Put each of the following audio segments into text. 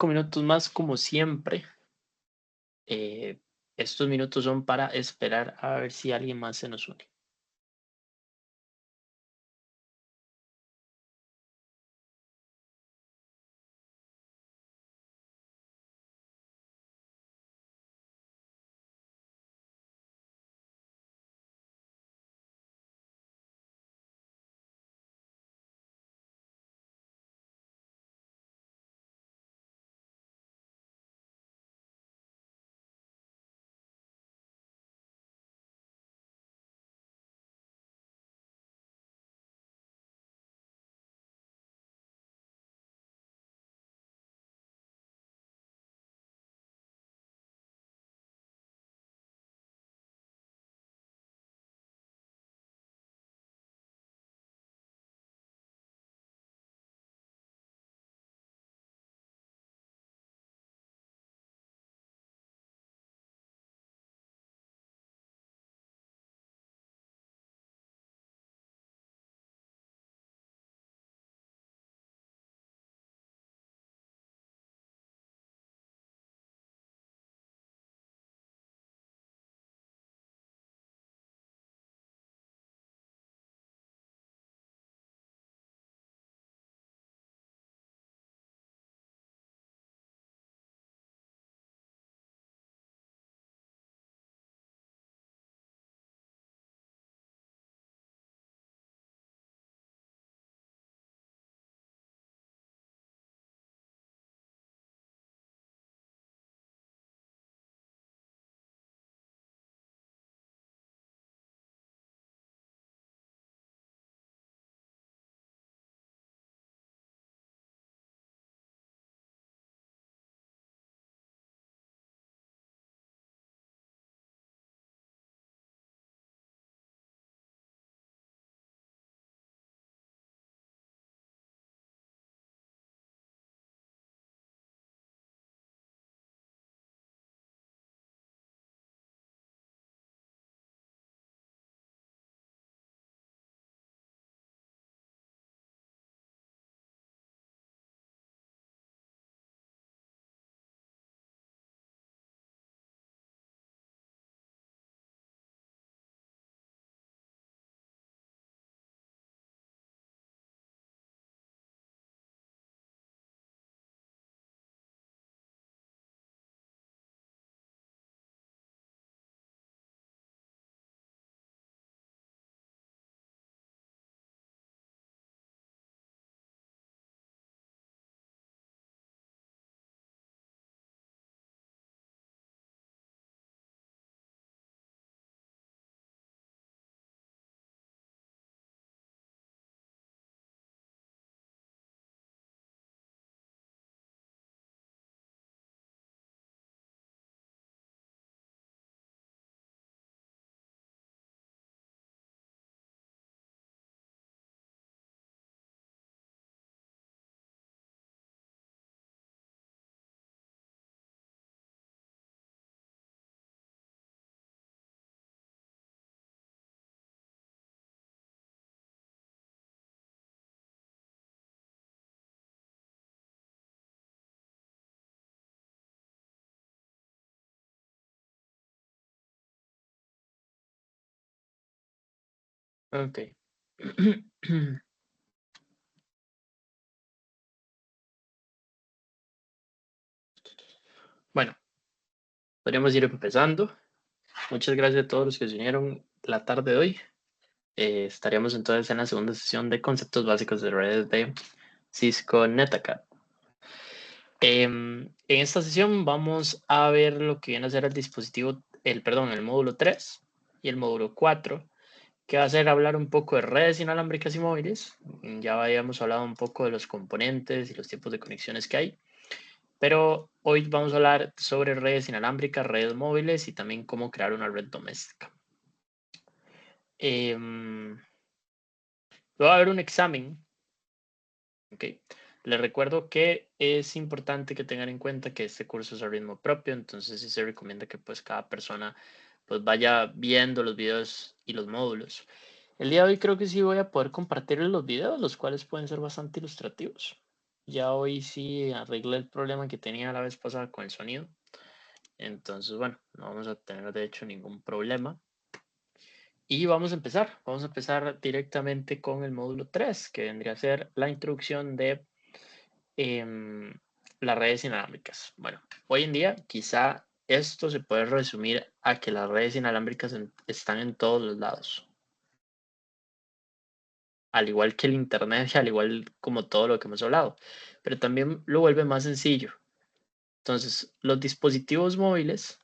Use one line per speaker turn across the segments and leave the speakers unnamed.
Minutos más, como siempre. Estos minutos son para esperar a ver si alguien más se nos une. Ok. Bueno, podríamos ir empezando. Muchas gracias a todos los que se unieron la tarde de hoy. Estaríamos entonces en la segunda sesión de conceptos básicos de redes de Cisco Netacad. En esta sesión vamos a ver lo que viene a ser el dispositivo, el módulo 3 y el módulo 4, que va a ser hablar un poco de redes inalámbricas y móviles. Ya habíamos hablado un poco de los componentes y los tipos de conexiones que hay, pero hoy vamos a hablar sobre redes inalámbricas, redes móviles y también cómo crear una red doméstica. Va a haber un examen. Okay. Les recuerdo que es importante que tengan en cuenta que este curso es a ritmo propio, entonces sí se recomienda que pues cada persona pues vaya viendo los videos y los módulos. El día de hoy creo que sí voy a poder compartirles los videos, los cuales pueden ser bastante ilustrativos. Ya hoy sí arreglé el problema que tenía la vez pasada con el sonido. Entonces, bueno, no vamos a tener de hecho ningún problema. Y vamos a empezar. Vamos a empezar directamente con el módulo 3, que vendría a ser la introducción de em, las redes inalámbricas. Bueno, hoy en día quizá esto se puede resumir a que las redes inalámbricas están en todos los lados. Al igual que el Internet y al igual como todo lo que hemos hablado. Pero también lo vuelve más sencillo. Entonces, los dispositivos móviles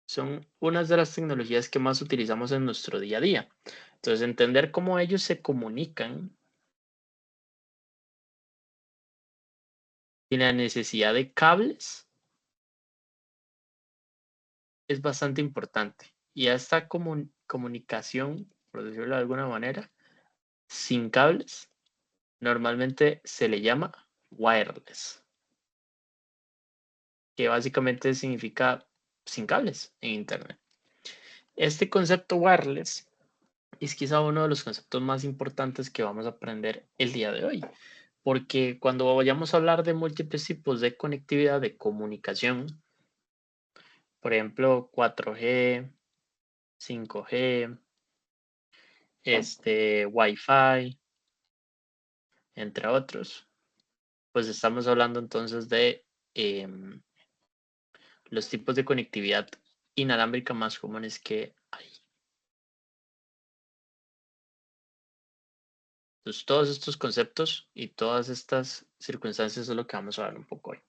son unas de las tecnologías que más utilizamos en nuestro día a día. Entonces, entender cómo ellos se comunican sin la necesidad de cables es bastante importante. Y a esta comunicación, por decirlo de alguna manera, sin cables, normalmente se le llama wireless, que básicamente significa sin cables en Internet. Este concepto wireless es quizá uno de los conceptos más importantes que vamos a aprender el día de hoy, porque cuando vayamos a hablar de múltiples tipos de conectividad, de comunicación, por ejemplo, 4G, 5G, Wi-Fi, entre otros, pues estamos hablando entonces de los tipos de conectividad inalámbrica más comunes que hay. Entonces, todos estos conceptos y todas estas circunstancias es lo que vamos a hablar un poco hoy.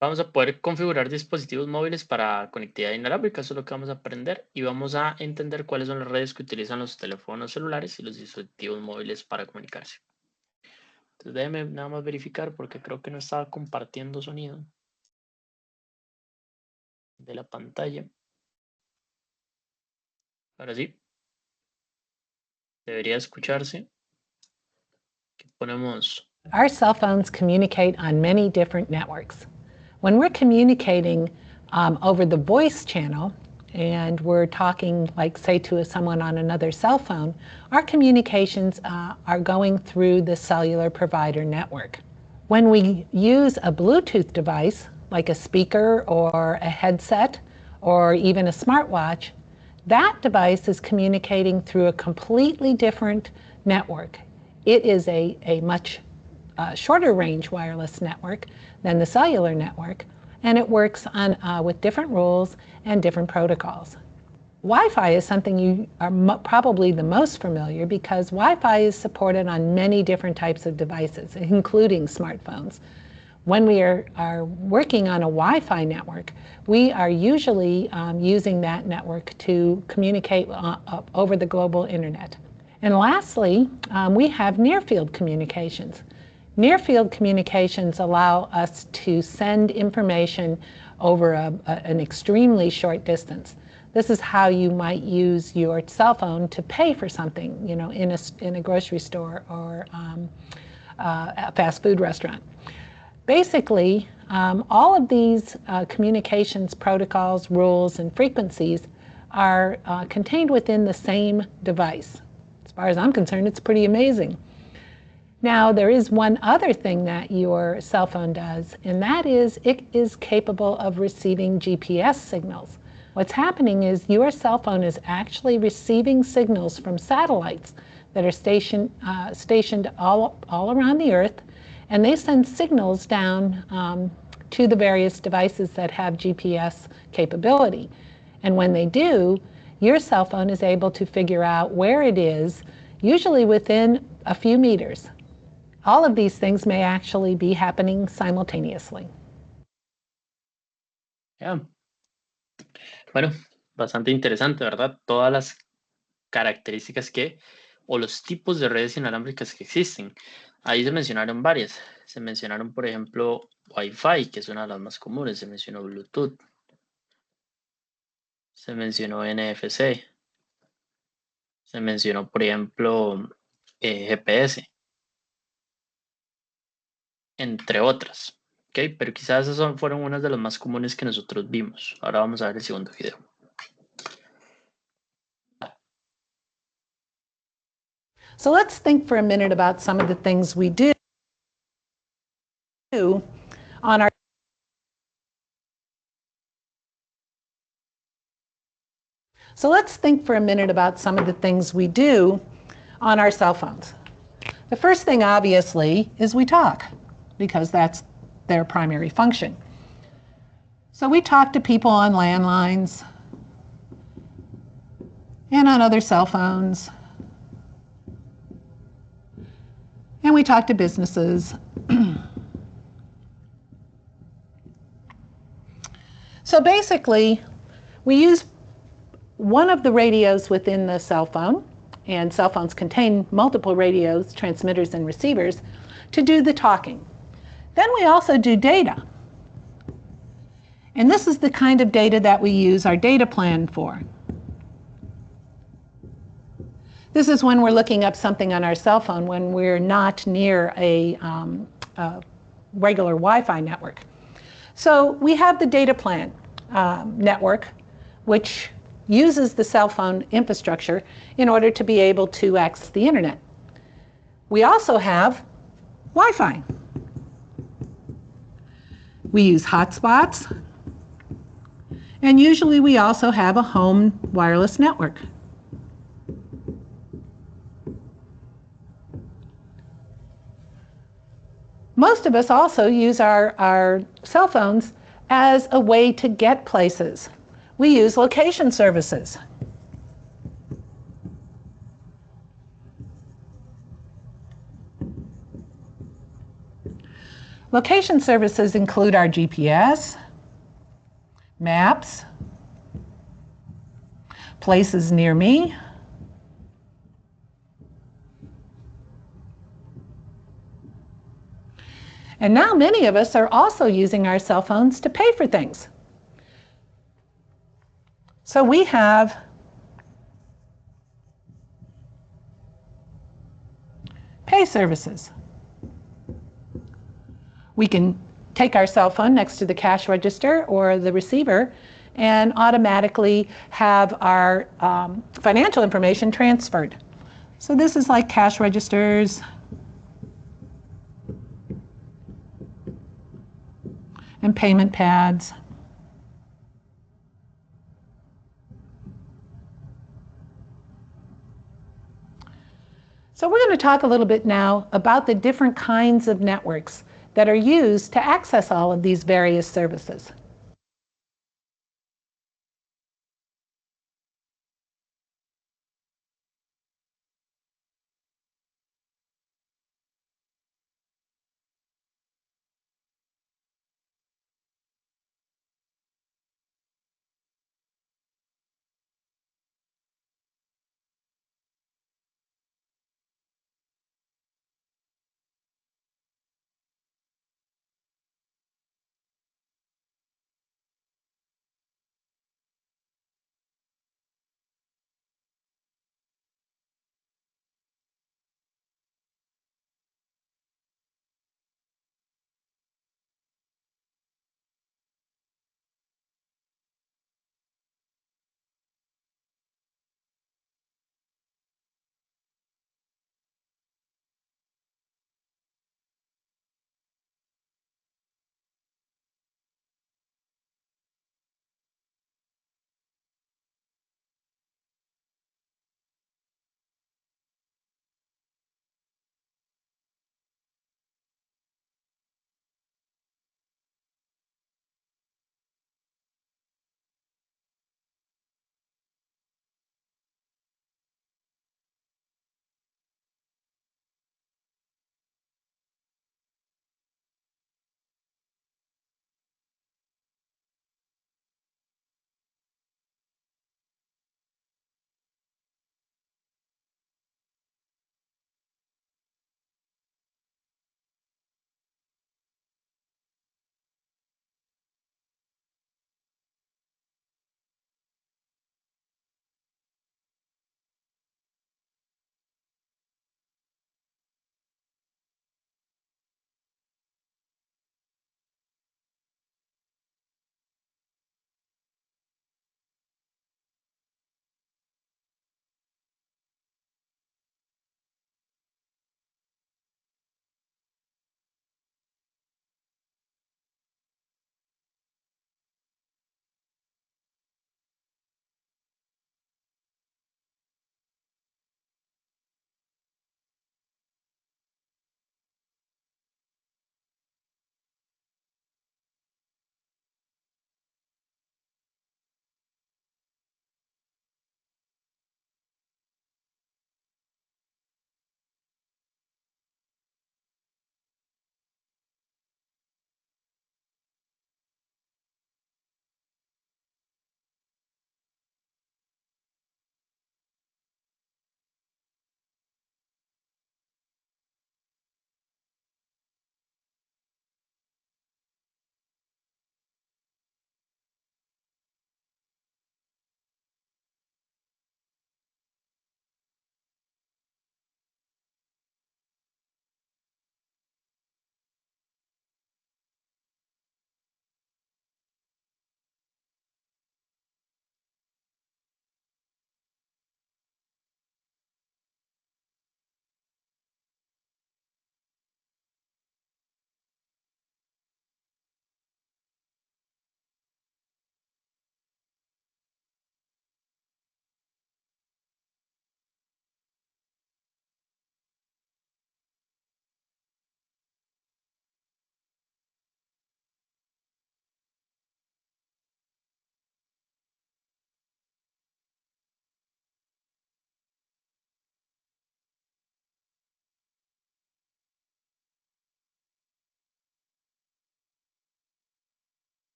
Vamos a poder configurar dispositivos móviles para conectividad inalámbrica, eso es lo que vamos a aprender y vamos a entender cuáles son las redes que utilizan los teléfonos celulares y los dispositivos móviles para comunicarse. Entonces déjeme nada más verificar porque creo que no estaba compartiendo sonido de la pantalla. Ahora sí, debería escucharse. Aquí ponemos.
Our cell phones communicate on many different networks. When we're communicating over the voice channel, and we're talking, like, say, to someone on another cell phone, our communications are going through the cellular provider network. When we use a Bluetooth device, like a speaker or a headset or even a smartwatch, that device is communicating through a completely different network. It is a much shorter range wireless network than the cellular network, and it works on with different rules and different protocols. Wi-Fi is something you are probably the most familiar because Wi-Fi is supported on many different types of devices, including smartphones. When we are working on a Wi-Fi network, we are usually using that network to communicate over the global internet. And lastly, we have near-field communications. Near-field communications allow us to send information over an extremely short distance. This is how you might use your cell phone to pay for something, you know, in a grocery store or a fast food restaurant. Basically, all of these communications protocols, rules, and frequencies are contained within the same device. As far as I'm concerned, it's pretty amazing. Now, there is one other thing that your cell phone does, and that is it is capable of receiving GPS signals. What's happening is your cell phone is actually receiving signals from satellites that are stationed all around the Earth, and they send signals down to the various devices that have GPS capability. And when they do, your cell phone is able to figure out where it is, usually within a few meters. All of these things may actually be happening simultaneously.
Yeah. Bueno, bastante interesante, ¿verdad? Todas las características o los tipos de redes inalámbricas que existen. Ahí se mencionaron varias. Se mencionaron, por ejemplo, Wi-Fi, que es una de las más comunes. Se mencionó Bluetooth. Se mencionó NFC. Se mencionó, por ejemplo, GPS, entre otras. Ok, pero quizás esas fueron unas de las más comunes que nosotros vimos. Ahora vamos a ver el segundo video.
So let's think for a minute about some of the things we do on our So let's think for a minute about some of the things we do on our cell phones. The first thing, obviously, is we talk, because that's their primary function. So we talk to people on landlines and on other cell phones, and we talk to businesses. So basically, we use one of the radios within the cell phone, and cell phones contain multiple radios, transmitters, and receivers, to do the talking. Then we also do data. And this is the kind of data that we use our data plan for. This is when we're looking up something on our cell phone when we're not near a regular Wi-Fi network. So we have the data plan network, which uses the cell phone infrastructure in order to be able to access the internet. We also have Wi-Fi. We use hotspots, and usually we also have a home wireless network. Most of us also use our cell phones as a way to get places. We use location services. Location services include our GPS, maps, places near me, and now many of us are also using our cell phones to pay for things. So we have pay services. We can take our cell phone next to the cash register or the receiver and automatically have our financial information transferred. So this is like cash registers and payment pads. So we're going to talk a little bit now about the different kinds of networks that are used to access all of these various services.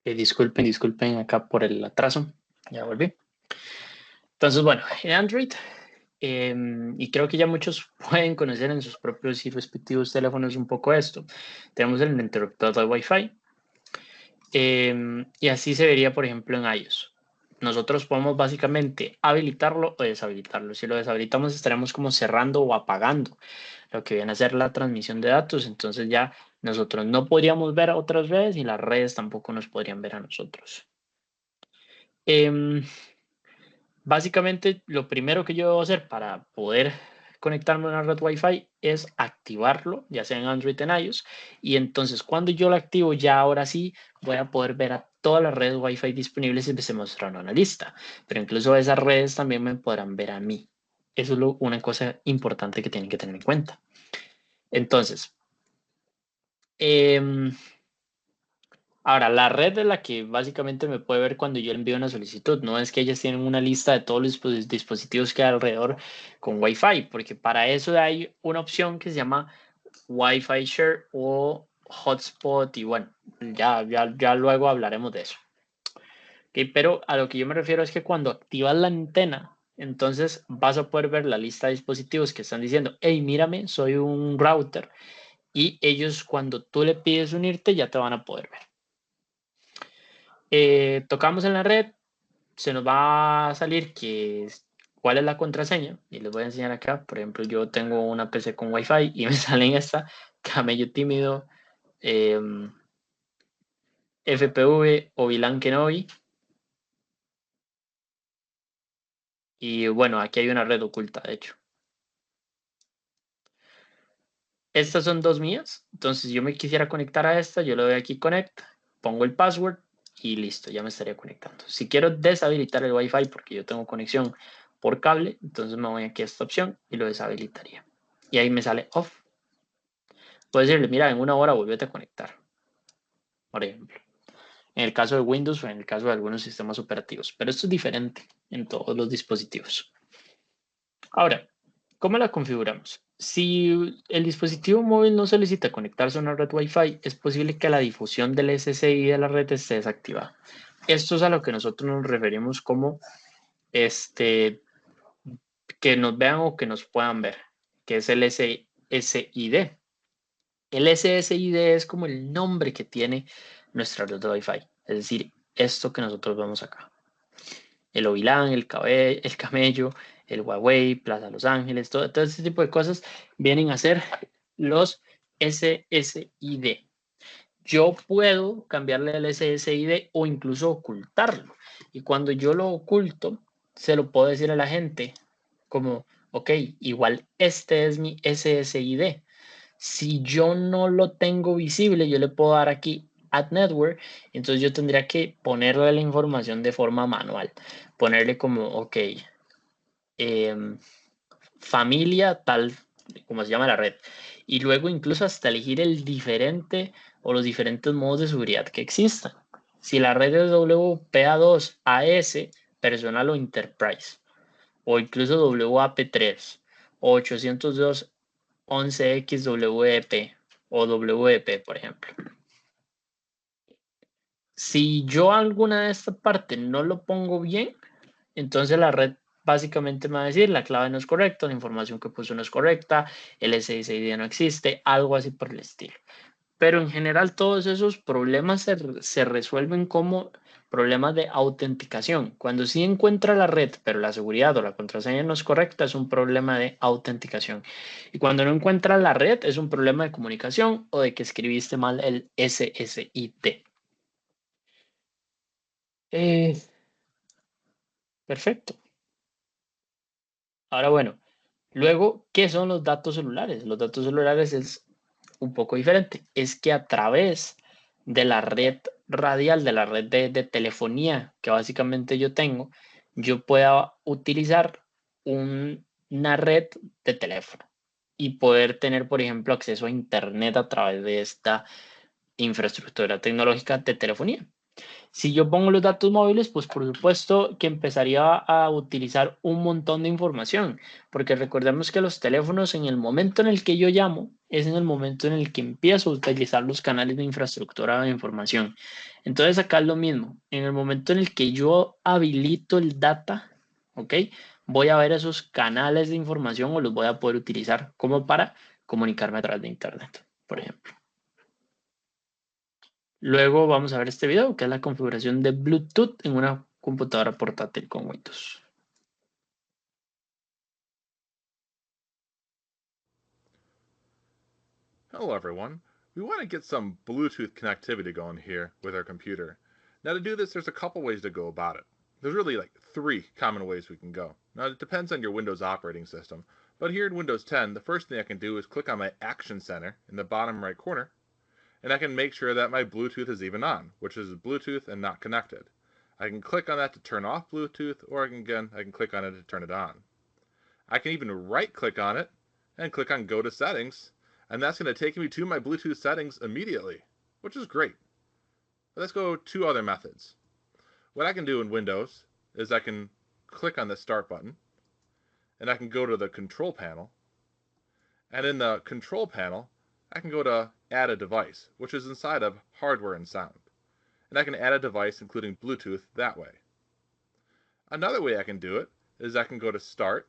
Disculpen acá por el atraso. Ya volví. Entonces, bueno, en Android, y creo que ya muchos pueden conocer en sus propios y respectivos teléfonos un poco esto. Tenemos el interruptor de Wi-Fi. Y así se vería, por ejemplo, en iOS. Nosotros podemos básicamente habilitarlo o deshabilitarlo. Si lo deshabilitamos, estaremos como cerrando o apagando lo que viene a ser la transmisión de datos. Entonces ya nosotros no podríamos ver a otras redes y las redes tampoco nos podrían ver a nosotros. Básicamente, lo primero que yo debo hacer para poder conectarme a una red Wi-Fi es activarlo, ya sea en Android o en iOS. Y entonces, cuando yo lo activo, ya ahora sí voy a poder ver a todas las redes Wi-Fi disponibles y se mostrarán una lista. Pero incluso esas redes también me podrán ver a mí. Eso es una cosa importante que tienen que tener en cuenta. Entonces, ahora, la red es la que básicamente me puede ver cuando yo envío una solicitud. No es que ellas tienen una lista de todos los dispositivos que hay alrededor con Wi-Fi, porque para eso hay una opción que se llama Wi-Fi Share o Hotspot y bueno, ya luego hablaremos de eso. Okay, pero a lo que yo me refiero es que cuando activas la antena, entonces vas a poder ver la lista de dispositivos que están diciendo, hey, mírame, soy un router, y ellos cuando tú le pides unirte ya te van a poder ver. Tocamos en la red, se nos va a salir cuál es la contraseña y les voy a enseñar acá. Por ejemplo, yo tengo una PC con Wi-Fi y me salen esta, camello tímido, FPV o VLAN Kenobi. Y bueno, aquí hay una red oculta, de hecho. Estas son dos mías, entonces yo me quisiera conectar a esta, yo le doy aquí Connect, pongo el password y listo, ya me estaría conectando. Si quiero deshabilitar el Wi-Fi porque yo tengo conexión por cable, entonces me voy aquí a esta opción y lo deshabilitaría. Y ahí me sale off. Puedo decirle, mira, en una hora volvete a conectar, por ejemplo. En el caso de Windows o en el caso de algunos sistemas operativos. Pero esto es diferente en todos los dispositivos. Ahora, ¿cómo la configuramos? Si el dispositivo móvil no solicita conectarse a una red Wi-Fi, es posible que la difusión del SSI de la red esté desactivada. Esto es a lo que nosotros nos referimos como que nos vean o que nos puedan ver, que es el SSID. El SSID es como el nombre que tiene nuestra red de Wi-Fi, es decir, esto que nosotros vemos acá. El Ovilán, el Camello, el Huawei, Plaza Los Ángeles, todo este tipo de cosas vienen a ser los SSID. Yo puedo cambiarle el SSID o incluso ocultarlo. Y cuando yo lo oculto, se lo puedo decir a la gente como, ok, igual este es mi SSID. Si yo no lo tengo visible, yo le puedo dar aquí Add Network, entonces yo tendría que ponerle la información de forma manual. Ponerle como, ok, familia tal, como se llama la red. Y luego incluso hasta elegir el diferente o los diferentes modos de seguridad que existan. Si la red es WPA2 AS, personal o enterprise, o incluso WAP3, o 802 11XWEP o WEP, por ejemplo. Si yo alguna de estas partes no lo pongo bien, entonces la red básicamente me va a decir la clave no es correcta, la información que puso no es correcta, el SSID no existe, algo así por el estilo. Pero en general todos esos problemas se resuelven como problemas de autenticación. Cuando sí encuentra la red, pero la seguridad o la contraseña no es correcta, es un problema de autenticación. Y cuando no encuentra la red, es un problema de comunicación o de que escribiste mal el SSID. Perfecto. Ahora bueno, luego, ¿qué son los datos celulares? Los datos celulares es un poco diferente. Es que a través de la red radial, de la red de telefonía que básicamente yo tengo, yo pueda utilizar una red de teléfono y poder tener, por ejemplo, acceso a Internet a través de esta infraestructura tecnológica de telefonía. Si yo pongo los datos móviles, pues por supuesto que empezaría a utilizar un montón de información, porque recordemos que los teléfonos en el momento en el que yo llamo, es en el momento en el que empiezo a utilizar los canales de infraestructura de información. Entonces acá es lo mismo. En el momento en el que yo habilito el data, ¿ok? Voy a ver esos canales de información o los voy a poder utilizar como para comunicarme a través de Internet, por ejemplo. Luego vamos a ver este video, que es la configuración de Bluetooth en una computadora portátil con Windows.
Hello everyone. We want to get some Bluetooth connectivity going here with our computer. Now to do this, there's a couple ways to go about it. There's really like 3 common ways we can go. Now it depends on your Windows operating system, but here in Windows 10, the first thing I can do is click on my Action Center in the bottom right corner, and I can make sure that my Bluetooth is even on, which is Bluetooth and not connected. I can click on that to turn off Bluetooth, or I can click on it to turn it on. I can even right click on it and click on Go to Settings, and that's going to take me to my Bluetooth settings immediately, which is great. But let's go 2 other methods. What I can do in Windows is I can click on the Start button, and I can go to the Control panel, and in the Control panel, I can go to Add a Device, which is inside of Hardware and Sound. And I can add a device including Bluetooth that way. Another way I can do it is I can go to Start,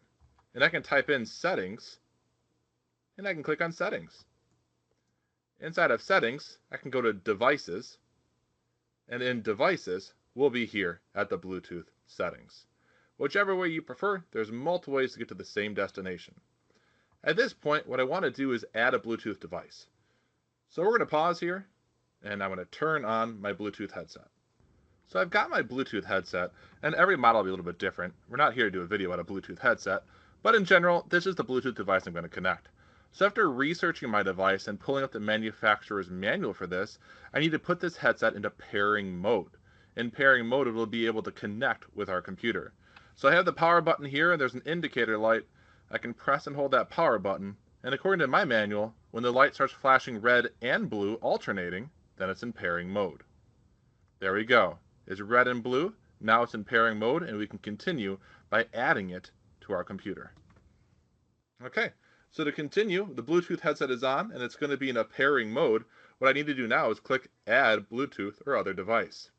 and I can type in Settings, and I can click on Settings. Inside of Settings, I can go to Devices, and in Devices, we'll be here at the Bluetooth settings. Whichever way you prefer, there's multiple ways to get to the same destination. At this point, what I want to do is add a Bluetooth device. So we're going to pause here, and I'm going to turn on my Bluetooth headset. So I've got my Bluetooth headset, and every model will be a little bit different. We're not here to do a video on a Bluetooth headset, but in general, this is the Bluetooth device I'm going to connect. So after researching my device and pulling up the manufacturer's manual for this, I need to put this headset into pairing mode. In pairing mode, it will be able to connect with our computer. So I have the power button here, and there's an indicator light. I can press and hold that power button, and according to my manual, when the light starts flashing red and blue alternating, then it's in pairing mode. There we go. It's red and blue. Now it's in pairing mode, and we can continue by adding it to our computer. Okay. So to continue, the Bluetooth headset is on, and it's going to be in a pairing mode. What I need to do now is click Add Bluetooth or Other Device.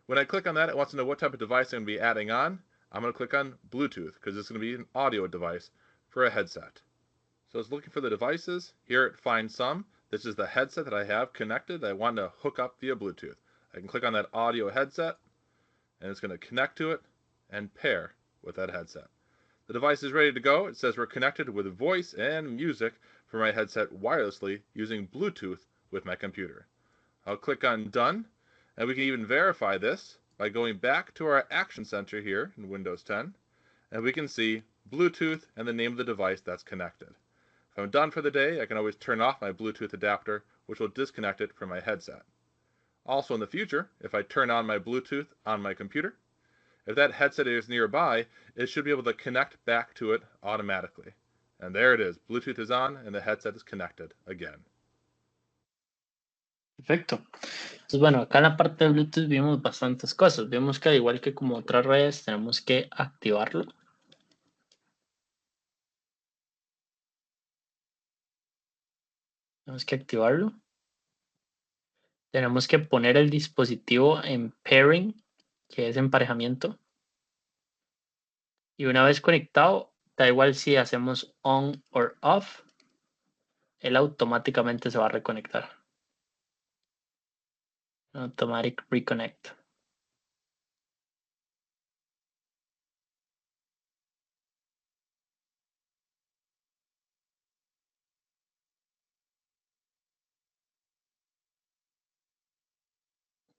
When I click on that, it wants to know what type of device I'm going to be adding on. I'm going to click on Bluetooth because it's going to be an audio device for a headset. So it's looking for the devices. Here it finds some. This is the headset that I have connected that I want to hook up via Bluetooth. I can click on that audio headset, and it's going to connect to it and pair with that headset. The device is ready to go. It says we're connected with voice and music for my headset wirelessly using Bluetooth with my computer. I'll click on Done, and we can even verify this by going back to our Action Center here in Windows 10, and we can see Bluetooth and the name of the device that's connected. If I'm done for the day, I can always turn off my Bluetooth adapter, which will disconnect it from my headset. Also in the future, if I turn on my Bluetooth on my computer, if that headset is nearby, it should be able to connect back to it automatically. And there it is. Bluetooth is on and the headset is connected again.
Perfecto. Entonces, bueno, acá en la parte de Bluetooth vimos bastantes cosas. Vemos que al igual que como otras redes, tenemos que activarlo. Tenemos que activarlo. Tenemos que poner el dispositivo en pairing, que es emparejamiento. Y una vez conectado, da igual si hacemos on or off, él automáticamente se va a reconectar. Automatic reconnect.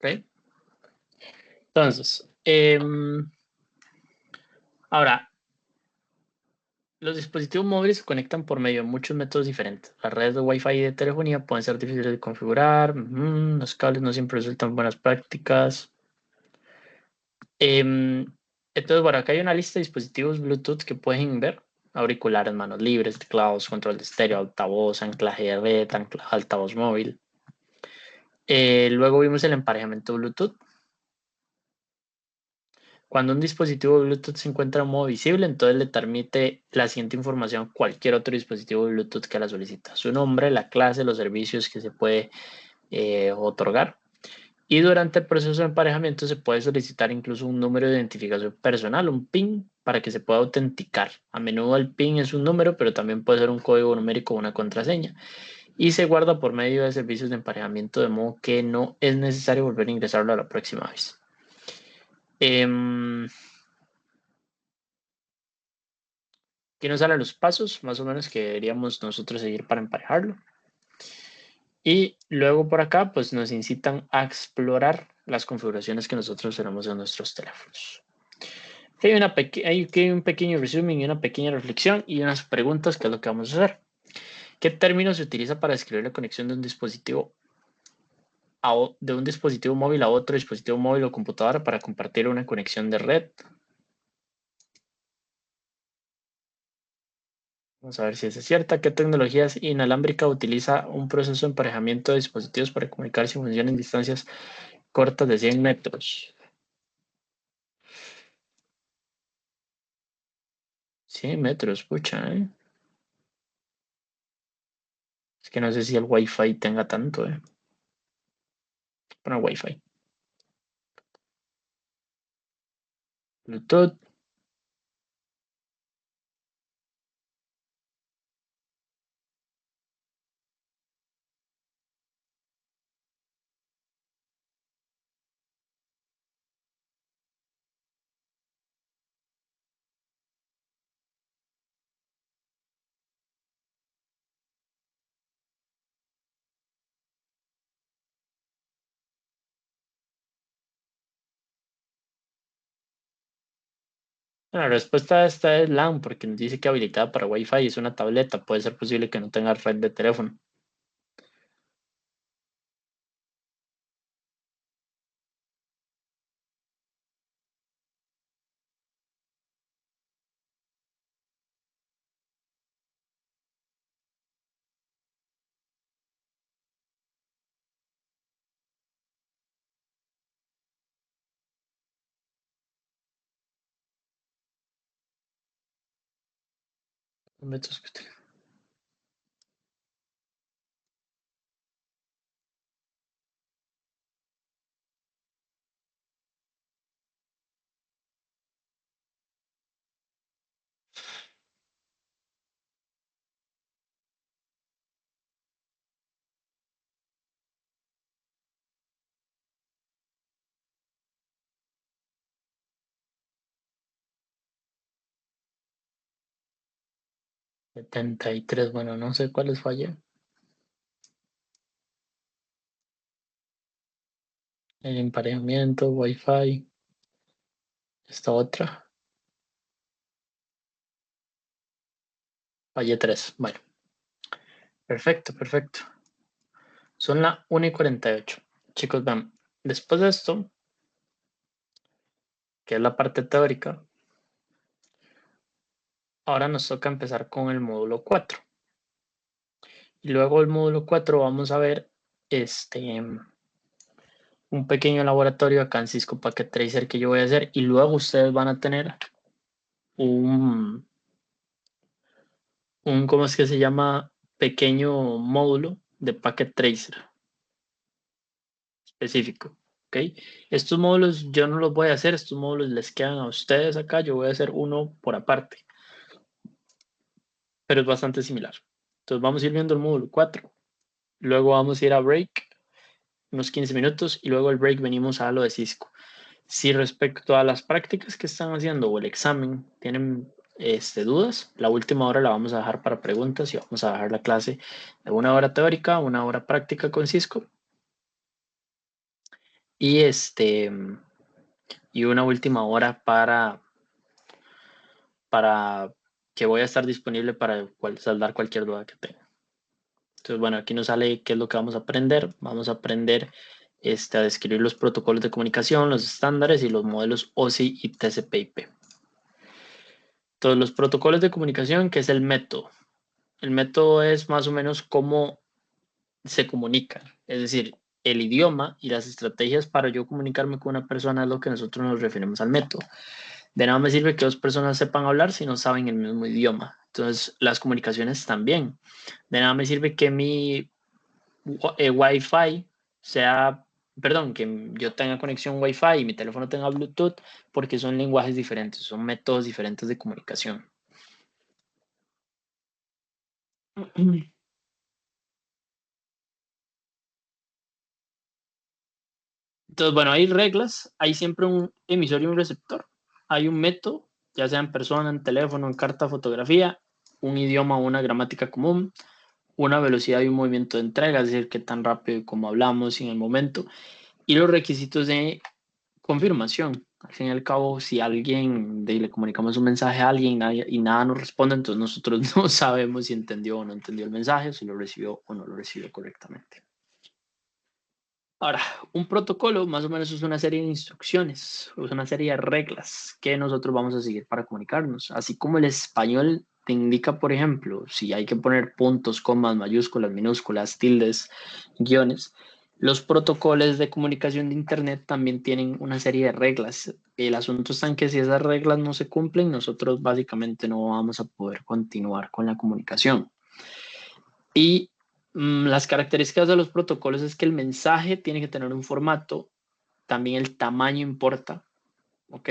¿Ok? Entonces, ahora, los dispositivos móviles se conectan por medio de muchos métodos diferentes. Las redes de Wi-Fi y de telefonía pueden ser difíciles de configurar. Los cables no siempre resultan buenas prácticas. Entonces, bueno, acá hay una lista de dispositivos Bluetooth que pueden ver. Auriculares, manos libres, teclados, control de estéreo, altavoz, anclaje de red, altavoz móvil. Luego vimos el emparejamiento Bluetooth. Cuando un dispositivo Bluetooth se encuentra en modo visible, entonces le transmite la siguiente información a cualquier otro dispositivo Bluetooth que la solicita. Su nombre, la clase, los servicios que se puede otorgar. Y durante el proceso de emparejamiento se puede solicitar incluso un número de identificación personal, un PIN, para que se pueda autenticar. A menudo el PIN es un número, pero también puede ser un código numérico o una contraseña. Y se guarda por medio de servicios de emparejamiento, de modo que no es necesario volver a ingresarlo a la próxima vez. Aquí nos salen los pasos, más o menos, que deberíamos nosotros seguir para emparejarlo. Y luego por acá, pues nos incitan a explorar las configuraciones que nosotros tenemos en nuestros teléfonos. Hay un pequeño resumen y una pequeña reflexión y unas preguntas, que es lo que vamos a hacer. ¿Qué término se utiliza para describir la conexión de un dispositivo móvil a otro dispositivo móvil o computadora para compartir una conexión de red? Vamos a ver si es cierta. ¿Qué tecnología inalámbrica utiliza un proceso de emparejamiento de dispositivos para comunicarse y funcionar en distancias cortas de 100 metros? 100 metros, pucha, ¿eh? Es que no sé si el Wi-Fi tenga tanto, ¿eh? Bueno, Wi-Fi. Bluetooth. La respuesta a esta es LAN, porque nos dice que habilitada para Wi-Fi es una tableta. Puede ser posible que no tenga red de teléfono. Metros que 73, bueno, no sé cuáles fallé. El emparejamiento, Wi-Fi. Esta otra. Fallé 3. Bueno, perfecto, perfecto. Son las 1:48. Chicos, vean, después de esto, que es la parte teórica, ahora nos toca empezar con el módulo 4. Y luego el módulo 4 vamos a ver un pequeño laboratorio acá en Cisco Packet Tracer que yo voy a hacer, y luego ustedes van a tener ¿cómo es que se llama? Pequeño módulo de Packet Tracer específico. ¿Ok? Estos módulos yo no los voy a hacer, estos módulos les quedan a ustedes acá, yo voy a hacer uno por aparte, pero es bastante similar. Entonces vamos a ir viendo el módulo 4, luego vamos a ir a break, unos 15 minutos, y luego el break venimos a lo de Cisco. Si respecto a las prácticas que están haciendo o el examen tienen dudas, la última hora la vamos a dejar para preguntas y vamos a dejar la clase de 1 hora teórica, 1 hora práctica con Cisco. Y y una última hora para que voy a estar disponible para saldar cualquier duda que tenga. Entonces, bueno, aquí nos sale qué es lo que vamos a aprender. Vamos a aprender a describir los protocolos de comunicación, los estándares y los modelos OSI y TCP/IP. Todos los protocolos de comunicación, que es el método. El método es más o menos cómo se comunican. Es decir, el idioma y las estrategias para yo comunicarme con una persona es lo que nosotros nos referimos al método. De nada me sirve que dos personas sepan hablar si no saben el mismo idioma. Entonces, las comunicaciones también. De nada me sirve que mi Wi-Fi sea, perdón, que yo tenga conexión Wi-Fi y mi teléfono tenga Bluetooth, porque son lenguajes diferentes, son métodos diferentes de comunicación. Entonces, bueno, hay reglas, hay siempre un emisor y un receptor. Hay un método, ya sea en persona, en teléfono, en carta, fotografía, un idioma o una gramática común, una velocidad y un movimiento de entrega, es decir, qué tan rápido como hablamos en el momento, y los requisitos de confirmación. Al fin y al cabo, si alguien le comunicamos un mensaje a alguien y nada nos responde, entonces nosotros no sabemos si entendió o no entendió el mensaje, si lo recibió o no lo recibió correctamente. Ahora, un protocolo más o menos es una serie de instrucciones, es una serie de reglas que nosotros vamos a seguir para comunicarnos. Así como el español te indica, por ejemplo, si hay que poner puntos, comas, mayúsculas, minúsculas, tildes, guiones, los protocolos de comunicación de Internet también tienen una serie de reglas. El asunto está en que si esas reglas no se cumplen, nosotros básicamente no vamos a poder continuar con la comunicación. Y las características de los protocolos es que el mensaje tiene que tener un formato, también el tamaño importa, ¿ok?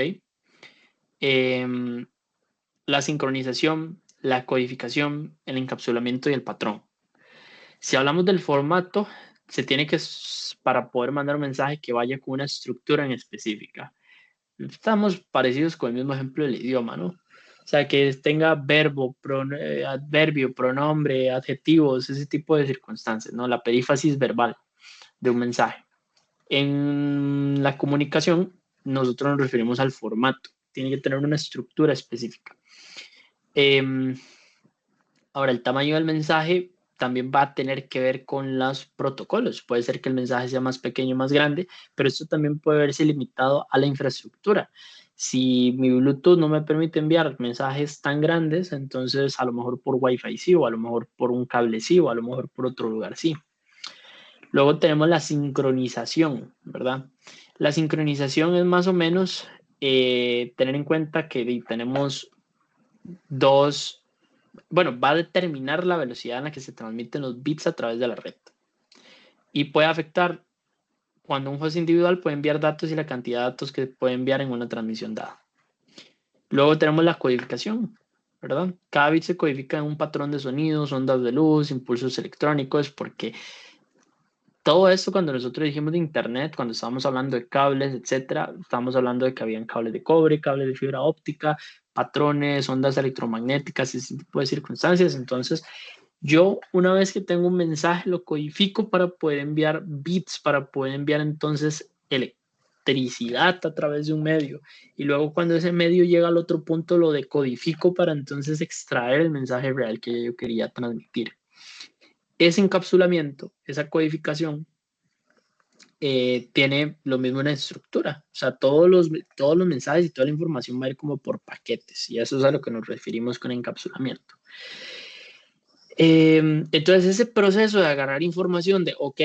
La sincronización, la codificación, el encapsulamiento y el patrón. Si hablamos del formato, se tiene que, para poder mandar un mensaje que vaya con una estructura en específica. Estamos parecidos con el mismo ejemplo del idioma, ¿no? O sea, que tenga verbo, adverbio, pronombre, adjetivos, ese tipo de circunstancias, ¿no? La perífrasis verbal de un mensaje. En la comunicación, nosotros nos referimos al formato. Tiene que tener una estructura específica. Ahora, el tamaño del mensaje también va a tener que ver con los protocolos. Puede ser que el mensaje sea más pequeño o más grande, pero esto también puede verse limitado a la infraestructura. Si mi Bluetooth no me permite enviar mensajes tan grandes, entonces a lo mejor por Wi-Fi sí, o a lo mejor por un cable sí, o a lo mejor por otro lugar sí. Luego tenemos la sincronización, ¿verdad? La sincronización es más o menos tener en cuenta que tenemos dos, bueno, va a determinar la velocidad en la que se transmiten los bits a través de la red. Y puede afectar cuando un host individual puede enviar datos y la cantidad de datos que puede enviar en una transmisión dada. Luego tenemos la codificación, ¿verdad? Cada bit se codifica en un patrón de sonidos, ondas de luz, impulsos electrónicos, porque todo esto cuando nosotros dijimos de internet, cuando estábamos hablando de cables, etcétera, estábamos hablando de que habían cables de cobre, cables de fibra óptica, patrones, ondas electromagnéticas, ese tipo de circunstancias. Entonces, yo una vez que tengo un mensaje lo codifico para poder enviar bits, para poder enviar entonces electricidad a través de un medio. Y luego cuando ese medio llega al otro punto lo decodifico para entonces extraer el mensaje real que yo quería transmitir. Ese encapsulamiento, esa codificación, tiene lo mismo en la estructura. O sea, todos los mensajes y toda la información va a ir como por paquetes. Y eso es a lo que nos referimos con encapsulamiento. Entonces, ese proceso de agarrar información de, ok,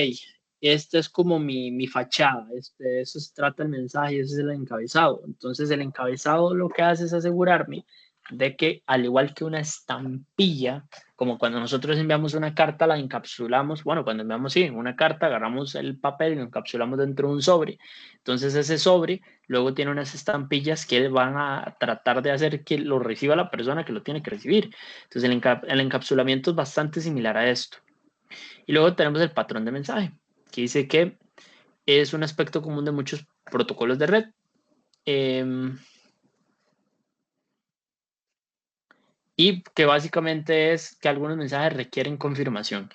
esta es como mi fachada, eso se trata el mensaje, ese es el encabezado. Entonces, el encabezado lo que hace es asegurarme de que, al igual que una estampilla, como cuando nosotros enviamos una carta, la encapsulamos, bueno, cuando enviamos, sí, una carta, agarramos el papel y lo encapsulamos dentro de un sobre. Entonces, ese sobre luego tiene unas estampillas que van a tratar de hacer que lo reciba la persona que lo tiene que recibir. Entonces, el encapsulamiento es bastante similar a esto. Y luego tenemos el patrón de mensaje, que dice que es un aspecto común de muchos protocolos de red. Y que básicamente es que algunos mensajes requieren confirmación.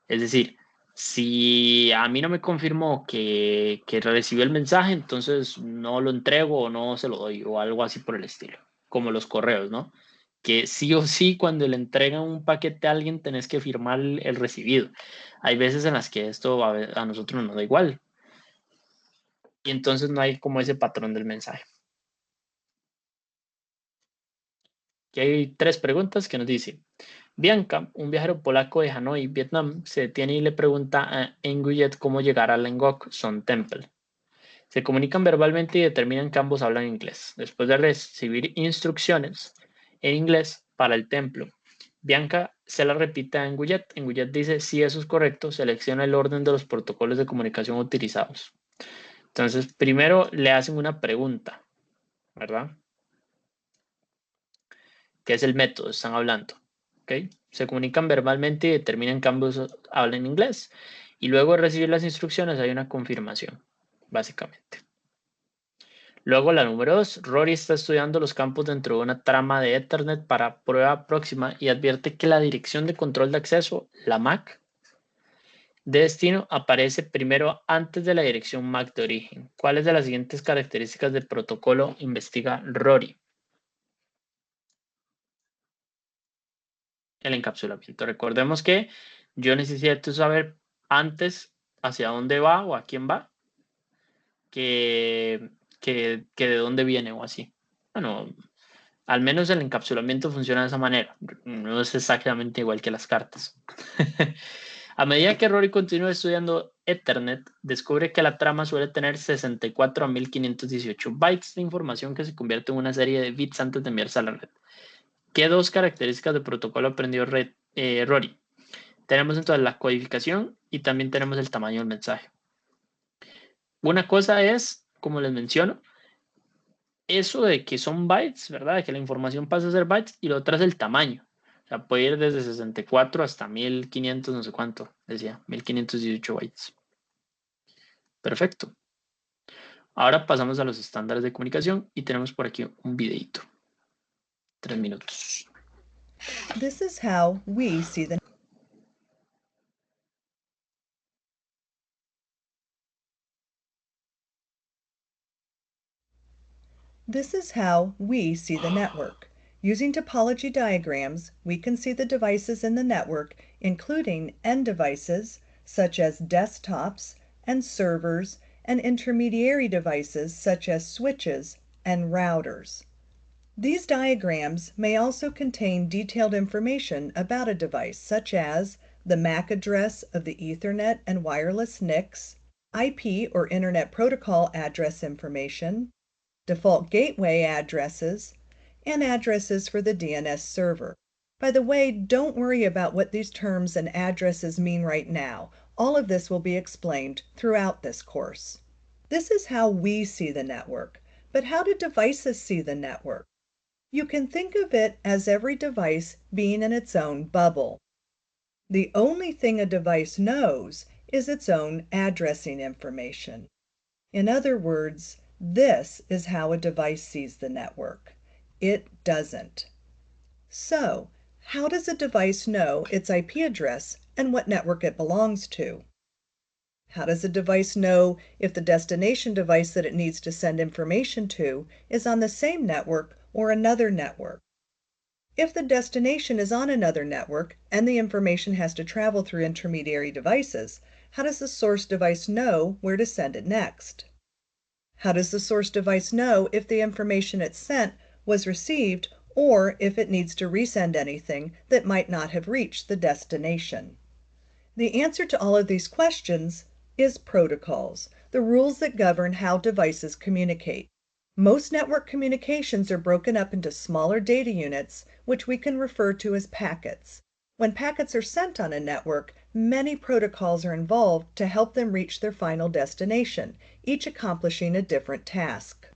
Es decir, si a mí no me confirmó que recibió el mensaje, entonces no lo entrego o no se lo doy o algo así por el estilo, como los correos, ¿no? Que sí o sí cuando le entregan un paquete a alguien tenés que firmar el recibido. Hay veces en las que esto a nosotros nos da igual y entonces no hay como ese patrón del mensaje. Aquí hay 3 preguntas que nos dice. Bianca, un viajero polaco de Hanoi, Vietnam, se detiene y le pregunta a Nguyen cómo llegar a Lengok Son Temple. Se comunican verbalmente y determinan que ambos hablan inglés. Después de recibir instrucciones en inglés para el templo, Bianca se la repite a Nguyen. Nguyen dice, si eso es correcto, selecciona el orden de los protocolos de comunicación utilizados. Entonces, primero le hacen una pregunta, ¿verdad? ¿Qué es el método? Están hablando. ¿Okay? Se comunican verbalmente y determinan que ambos hablan inglés. Y luego de recibir las instrucciones hay una confirmación, básicamente. Luego la número 2. Rory está estudiando los campos dentro de una trama de Ethernet para prueba próxima y advierte que la dirección de control de acceso, la MAC, de destino aparece primero antes de la dirección MAC de origen. ¿Cuáles de las siguientes características del protocolo investiga Rory? El encapsulamiento. Recordemos que yo necesito saber antes hacia dónde va o a quién va que de dónde viene o así. Bueno, al menos el encapsulamiento funciona de esa manera. No es exactamente igual que las cartas. A medida que Rory continúa estudiando Ethernet, descubre que la trama suele tener 64 a 1518 bytes de información que se convierte en una serie de bits antes de enviarse a la red. ¿Qué 2 características de protocolo aprendió Rory? Tenemos entonces la codificación y también tenemos el tamaño del mensaje. Una cosa es, como les menciono, eso de que son bytes, ¿verdad? De que la información pasa a ser bytes, y lo otro es el tamaño. O sea, puede ir desde 64 hasta 1500, no sé cuánto, decía, 1518 bytes. Perfecto. Ahora pasamos a los estándares de comunicación y tenemos por aquí un videito. 3 minutos.
This is how we see the network. Using topology diagrams, we can see the devices in the network, including end devices, such as desktops and servers, and intermediary devices, such as switches and routers. These diagrams may also contain detailed information about a device, such as the MAC address of the Ethernet and wireless NICs, IP or Internet Protocol address information, default gateway addresses, and addresses for the DNS server. By the way, don't worry about what these terms and addresses mean right now. All of this will be explained throughout this course. This is how we see the network. But how do devices see the network? You can think of it as every device being in its own bubble. The only thing a device knows is its own addressing information. In other words, this is how a device sees the network. It doesn't. So, how does a device know its IP address and what network it belongs to? How does a device know if the destination device that it needs to send information to is on the same network or another network? If the destination is on another network and the information has to travel through intermediary devices, how does the source device know where to send it next? How does the source device know if the information it sent was received or if it needs to resend anything that might not have reached the destination? The answer to all of these questions is protocols, the rules that govern how devices communicate. Most network communications are broken up into smaller data units, which we can refer to as packets. When packets are sent on a network, many protocols are involved to help them reach their final destination, each accomplishing a different task.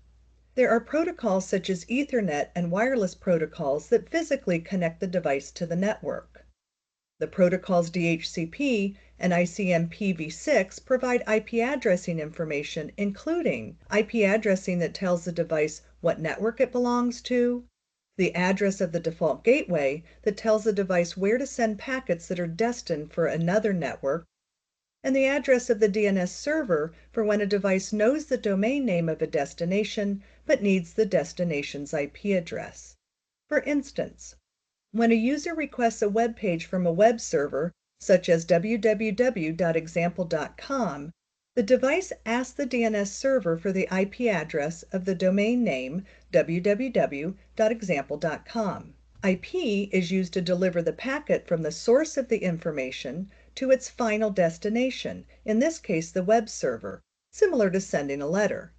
There are protocols such as Ethernet and wireless protocols that physically connect the device to the network. The protocols DHCP and ICMPv6 provide IP addressing information, including IP addressing that tells the device what network it belongs to, the address of the default gateway that tells the device where to send packets that are destined for another network, and the address of the DNS server for when a device knows the domain name of a destination but needs the destination's IP address. For instance, when a user requests a web page from a web server, such as www.example.com, the device asks the DNS server for the IP address of the domain name www.example.com. IP is used to deliver the packet from the source of the information to its final destination, in this case the web server, similar to sending a letter.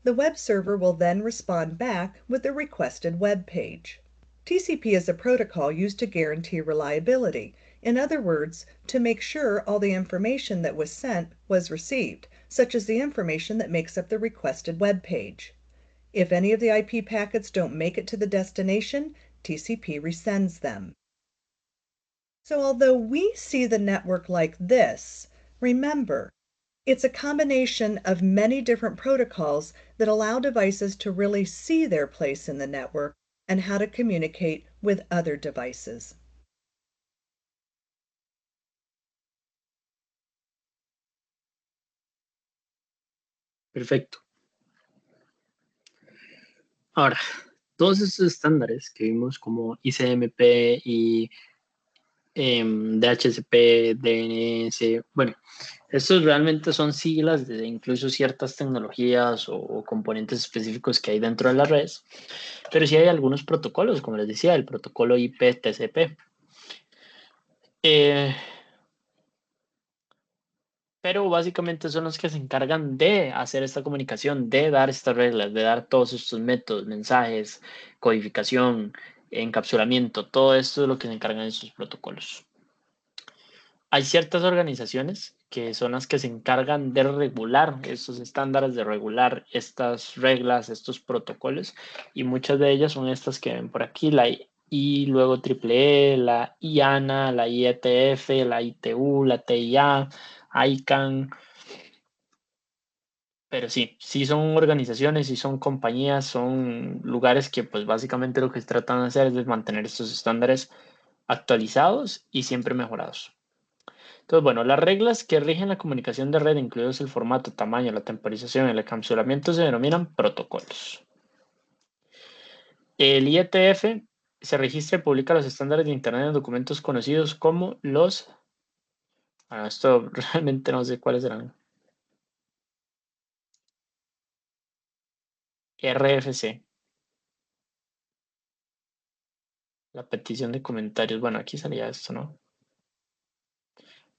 The web server will then respond back with the requested web page. TCP is a protocol used to guarantee reliability. In other words, to make sure all the information that was sent was received, such as the information that makes up the requested web page. If any of the IP packets don't make it to the destination, TCP resends them. So although we see the network like this, remember, it's a combination of many different protocols that allow devices to really see their place in the network and how to communicate with other devices.
Perfecto. Ahora, todos estos estándares que vimos como ICMP y DHCP, DNS, bueno, estos realmente son siglas de incluso ciertas tecnologías o componentes específicos que hay dentro de las redes, pero sí hay algunos protocolos, como les decía, el protocolo IP-TCP. Pero básicamente son los que se encargan de hacer esta comunicación, de dar estas reglas, de dar todos estos métodos, mensajes, codificación, encapsulamiento, todo esto es lo que se encargan de estos protocolos. Hay ciertas organizaciones que son las que se encargan de regular estos estándares, de regular estas reglas, estos protocolos, y muchas de ellas son estas que ven por aquí, la I, luego EEE, la IANA, la IETF, la ITU, la TIA, ICANN. Pero sí son organizaciones, sí son compañías, son lugares que pues básicamente lo que tratan de hacer es de mantener estos estándares actualizados y siempre mejorados. Entonces, bueno, las reglas que rigen la comunicación de red, incluidos el formato, tamaño, la temporización y el encapsulamiento, se denominan protocolos. El IETF se registra y publica los estándares de Internet en documentos conocidos como los... Bueno, esto realmente no sé cuáles serán. RFC. La petición de comentarios. Bueno, aquí salía esto, ¿no?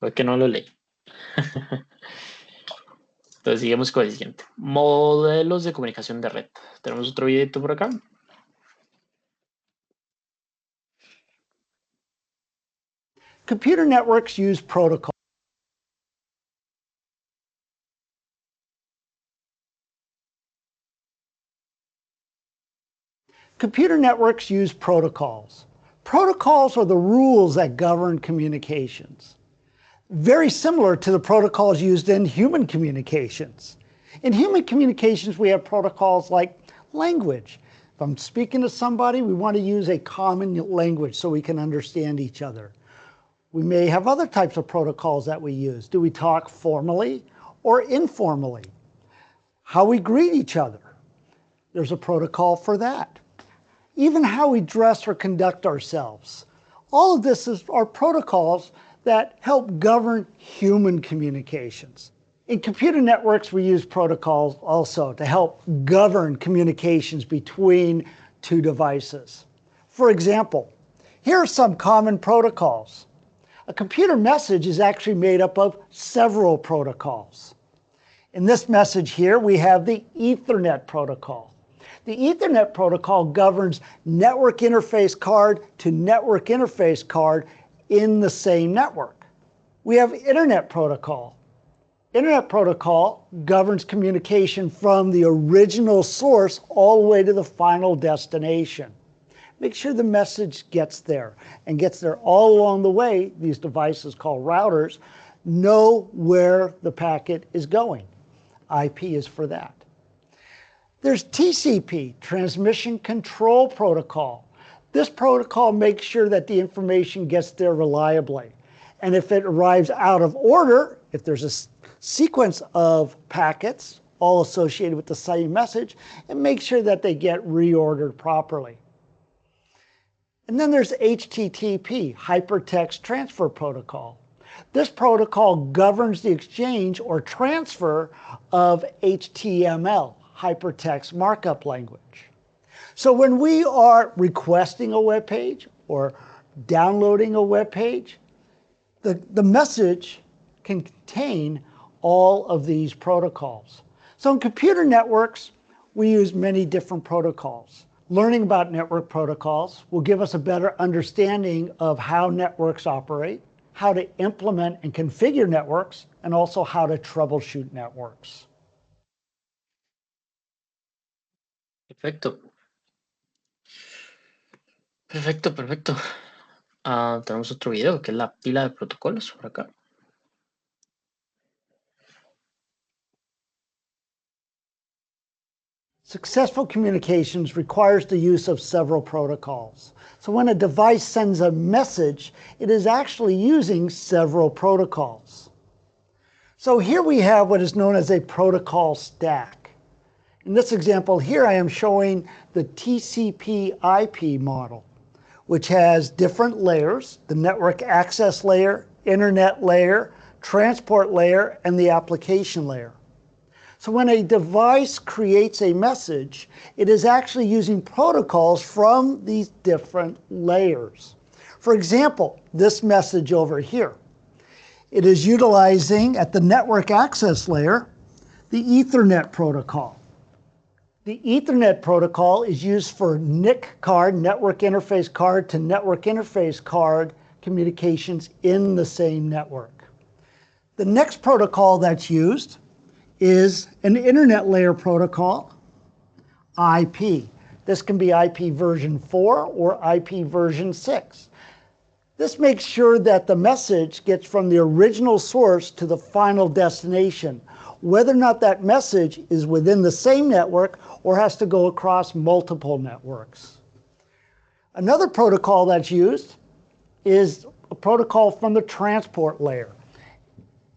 Fue que no lo leí. Entonces, seguimos con el siguiente. Modelos de comunicación de red. Tenemos otro videito por acá.
Computer networks use protocols. Computer networks use protocols. Protocols are the rules that govern communications. Very similar to the protocols used in human communications. In human communications, we have protocols like language. If I'm speaking to somebody, we want to use a common language so we can understand each other. We may have other types of protocols that we use. Do we talk formally or informally? How we greet each other. There's a protocol for that. Even how we dress or conduct ourselves. All of this are protocols that help govern human communications. In computer networks, we use protocols also to help govern communications between two devices. For example, here are some common protocols. A computer message is actually made up of several protocols. In this message here, we have the Ethernet protocol. The Ethernet protocol governs network interface card to network interface card in the same network. We have Internet protocol. Internet protocol governs communication from the original source all the way to the final destination. Make sure the message gets there and gets there all along the way. These devices called routers know where the packet is going. IP is for that. There's TCP, Transmission Control Protocol. This protocol makes sure that the information gets there reliably. And if it arrives out of order, if there's a sequence of packets all associated with the same message, it makes sure that they get reordered properly. And then there's HTTP, Hypertext Transfer Protocol. This protocol governs the exchange or transfer of HTML, Hypertext Markup Language. So when we are requesting a web page or downloading a web page, the message can contain all of these protocols. So in computer networks, we use many different protocols. Learning about network protocols will give us a better understanding of how networks operate, how to implement and configure networks, and also how to troubleshoot networks.
Perfecto. Perfecto, perfecto. Tenemos otro video que es la pila de protocolos por acá.
Successful communications requires the use of several protocols. So when a device sends a message, it is actually using several protocols. So here we have what is known as a protocol stack. In this example here, I am showing the TCP/IP model, which has different layers: the network access layer, internet layer, transport layer, and the application layer. So when a device creates a message, it is actually using protocols from these different layers. For example, this message over here, it is utilizing at the network access layer, the Ethernet protocol. The Ethernet protocol is used for NIC card, network interface card to network interface card communications in the same network. The next protocol that's used is an internet layer protocol, IP. This can be IP version 4 or IP version 6. This makes sure that the message gets from the original source to the final destination, whether or not that message is within the same network or has to go across multiple networks. Another protocol that's used is a protocol from the transport layer.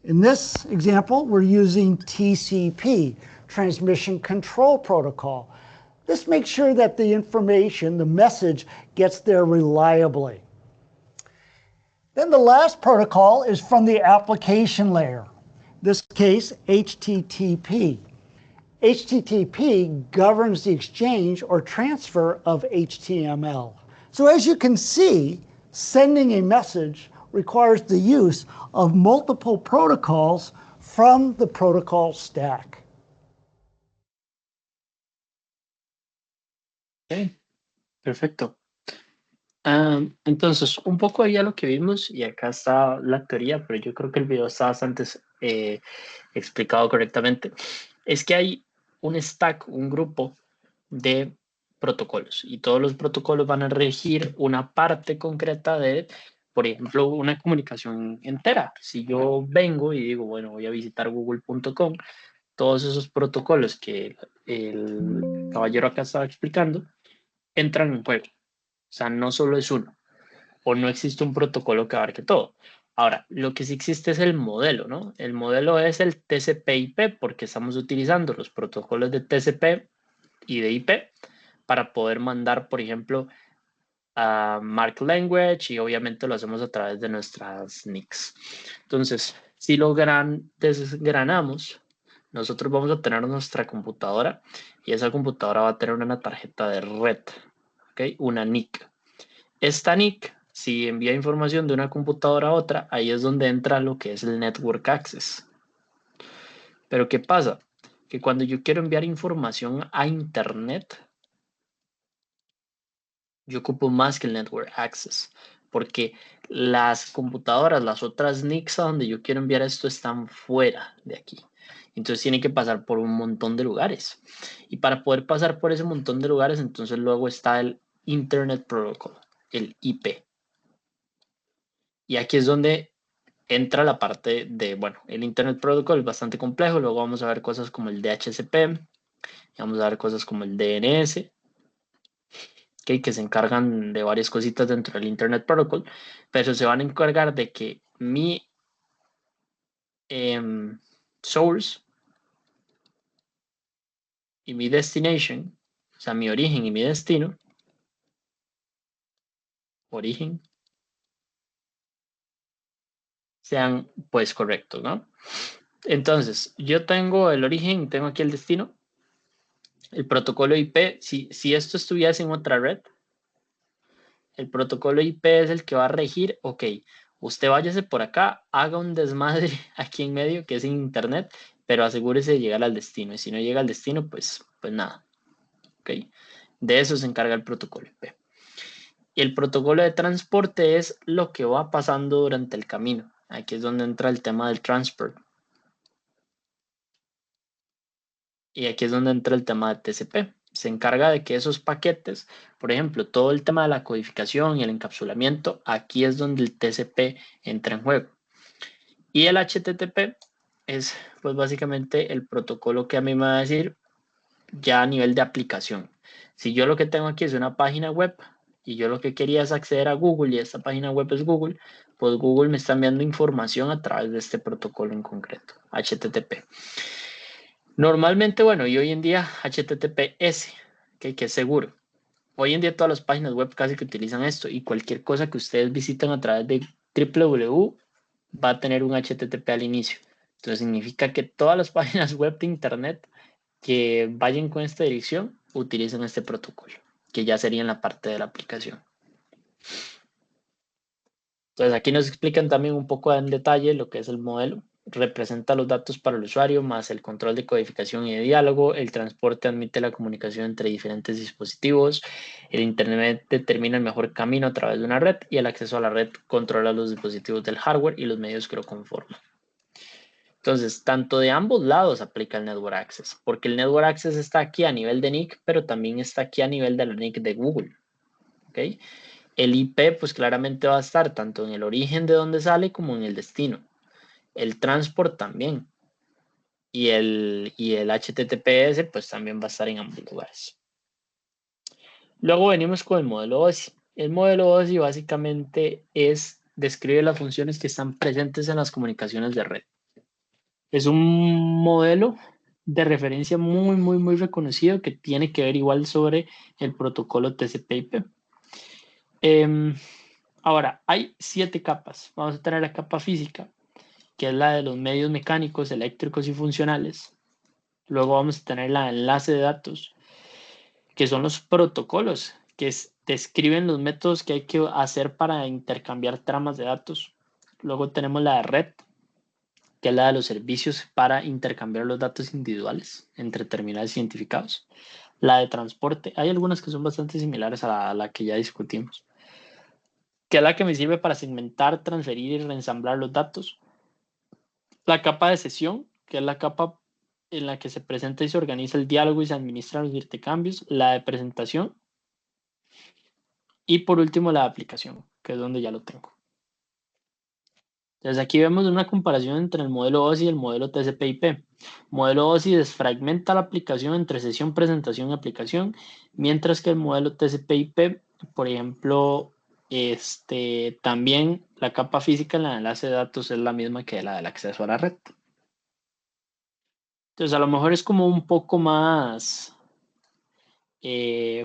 In this example, we're using TCP, Transmission Control Protocol. This makes sure that the information, the message, gets there reliably. Then the last protocol is from the application layer. In this case, HTTP. HTTP governs the exchange or transfer of HTML. So as you can see, sending a message requires the use of multiple protocols from the protocol stack.
Ok, perfecto. Entonces, un poco ya lo que vimos, y acá está la teoría, pero yo creo que el video está bastante explicado correctamente, es que hay un stack, un grupo de protocolos, y todos los protocolos van a regir una parte concreta de, por ejemplo, una comunicación entera. Si yo vengo y digo, bueno, voy a visitar google.com, todos esos protocolos que el caballero acá estaba explicando entran en juego. O sea, no solo es uno, o no existe un protocolo que abarque todo. Ahora, lo que sí existe es el modelo, ¿no? El modelo es el TCP/IP porque estamos utilizando los protocolos de TCP y de IP para poder mandar, por ejemplo, a Mark Language, y obviamente lo hacemos a través de nuestras NICs. Entonces, si lo desgranamos, nosotros vamos a tener nuestra computadora y esa computadora va a tener una tarjeta de red, ¿ok? Una NIC. Esta NIC, si envía información de una computadora a otra, ahí es donde entra lo que es el Network Access. Pero ¿qué pasa? Que cuando yo quiero enviar información a Internet, yo ocupo más que el Network Access, porque las computadoras, las otras NICs a donde yo quiero enviar esto están fuera de aquí. Entonces tiene que pasar por un montón de lugares. Y para poder pasar por ese montón de lugares, entonces luego está el Internet Protocol, el IP. Y aquí es donde entra la parte de, bueno, el Internet Protocol es bastante complejo, luego vamos a ver cosas como el DHCP, vamos a ver cosas como el DNS, okay, que se encargan de varias cositas dentro del Internet Protocol, pero se van a encargar de que mi source y mi destination, o sea, mi origen y mi destino, origen, sean pues correctos, ¿no? Entonces, yo tengo el origen y tengo aquí el destino. El protocolo IP, si esto estuviese en otra red, el protocolo IP es el que va a regir, ok, usted váyase por acá, haga un desmadre aquí en medio que es en internet, pero asegúrese de llegar al destino. Y si no llega al destino, pues nada. Ok. De eso se encarga el protocolo IP. Y el protocolo de transporte es lo que va pasando durante el camino. Aquí es donde entra el tema del transport. Y aquí es donde entra el tema de TCP. Se encarga de que esos paquetes, por ejemplo, todo el tema de la codificación y el encapsulamiento, aquí es donde el TCP entra en juego. Y el HTTP es pues básicamente el protocolo que a mí me va a decir ya a nivel de aplicación. Si yo lo que tengo aquí es una página web y yo lo que quería es acceder a Google y esta página web es Google, pues Google me está enviando información a través de este protocolo en concreto, HTTP. Normalmente, bueno, y hoy en día HTTPS, que es seguro. Hoy en día todas las páginas web casi que utilizan esto y cualquier cosa que ustedes visiten a través de www va a tener un HTTP al inicio. Entonces significa que todas las páginas web de internet que vayan con esta dirección utilicen este protocolo, que ya sería en la parte de la aplicación. Entonces aquí nos explican también un poco en detalle lo que es el modelo. Representa los datos para el usuario, más el control de codificación y de diálogo. El transporte admite la comunicación entre diferentes dispositivos. El Internet determina el mejor camino a través de una red y el acceso a la red controla los dispositivos del hardware y los medios que lo conforman. Entonces, tanto de ambos lados aplica el Network Access, porque el Network Access está aquí a nivel de NIC, pero también está aquí a nivel de la NIC de Google. ¿Okay? El IP, pues claramente va a estar tanto en el origen de donde sale como en el destino. El transport también. Y el HTTPS, pues también va a estar en ambos lugares. Luego venimos con el modelo OSI. El modelo OSI básicamente describe las funciones que están presentes en las comunicaciones de red. Es un modelo de referencia muy reconocido que tiene que ver igual sobre el protocolo TCP/IP. Ahora, hay 7 capas. Vamos a tener la capa física, que es la de los medios mecánicos, eléctricos y funcionales. Luego vamos a tener la de enlace de datos, que son los protocolos, que describen los métodos que hay que hacer para intercambiar tramas de datos. Luego tenemos la de red, que es la de los servicios para intercambiar los datos individuales entre terminales identificados. La de transporte, hay algunas que son bastante similares a la que ya discutimos, que es la que me sirve para segmentar, transferir y reensamblar los datos. La capa de sesión, que es la capa en la que se presenta y se organiza el diálogo y se administran los intercambios. La de presentación. Y por último, la de aplicación, que es donde ya lo tengo. Entonces aquí vemos una comparación entre el modelo OSI y el modelo TCP/IP. El modelo OSI desfragmenta la aplicación entre sesión, presentación y aplicación, mientras que el modelo TCP/IP, por ejemplo, también la capa física en la enlace de datos es la misma que la del acceso a la red. Entonces a lo mejor es como un poco más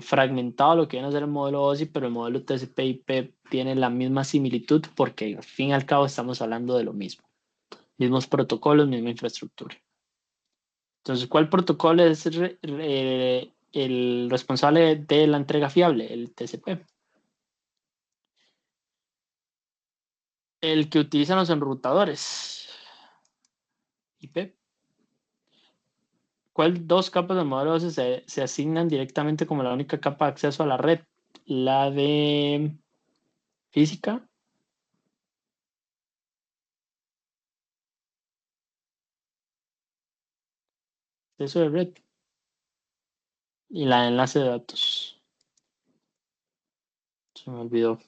fragmentado lo que viene a ser el modelo OSI, pero el modelo TCP/IP tiene la misma similitud porque al fin y al cabo estamos hablando de lo mismo. Mismos protocolos, misma infraestructura. Entonces, ¿cuál protocolo es el responsable de la entrega fiable? El TCP. El que utilizan los enrutadores. IP. ¿Cuál dos capas del modelo OSI se asignan directamente como la única capa de acceso a la red? La de física. Acceso de red. Y la de enlace de datos. Se me olvidó.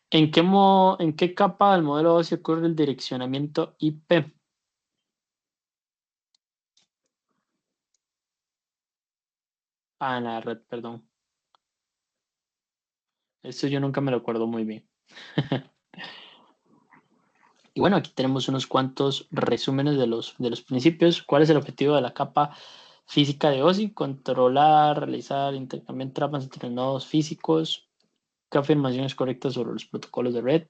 ¿En qué capa del modelo OSI ocurre el direccionamiento IP? Ah, en la red, perdón. Eso yo nunca me lo acuerdo muy bien. Y bueno, aquí tenemos unos cuantos resúmenes de los principios. ¿Cuál es el objetivo de la capa física de OSI? Controlar, realizar, intercambiar tramas entre nodos físicos. ¿Qué afirmaciones correctas sobre los protocolos de red?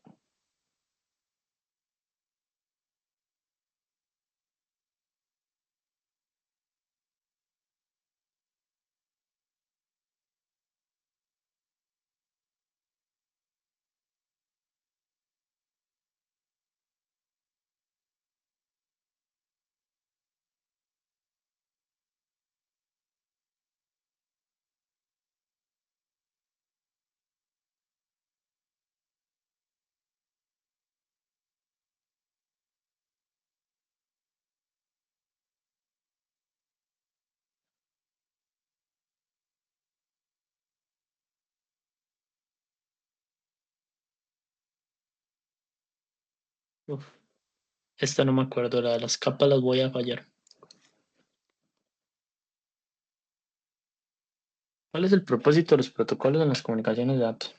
Uf, esta no me acuerdo, la de las capas las voy a fallar. ¿Cuál es el propósito de los protocolos en las comunicaciones de datos?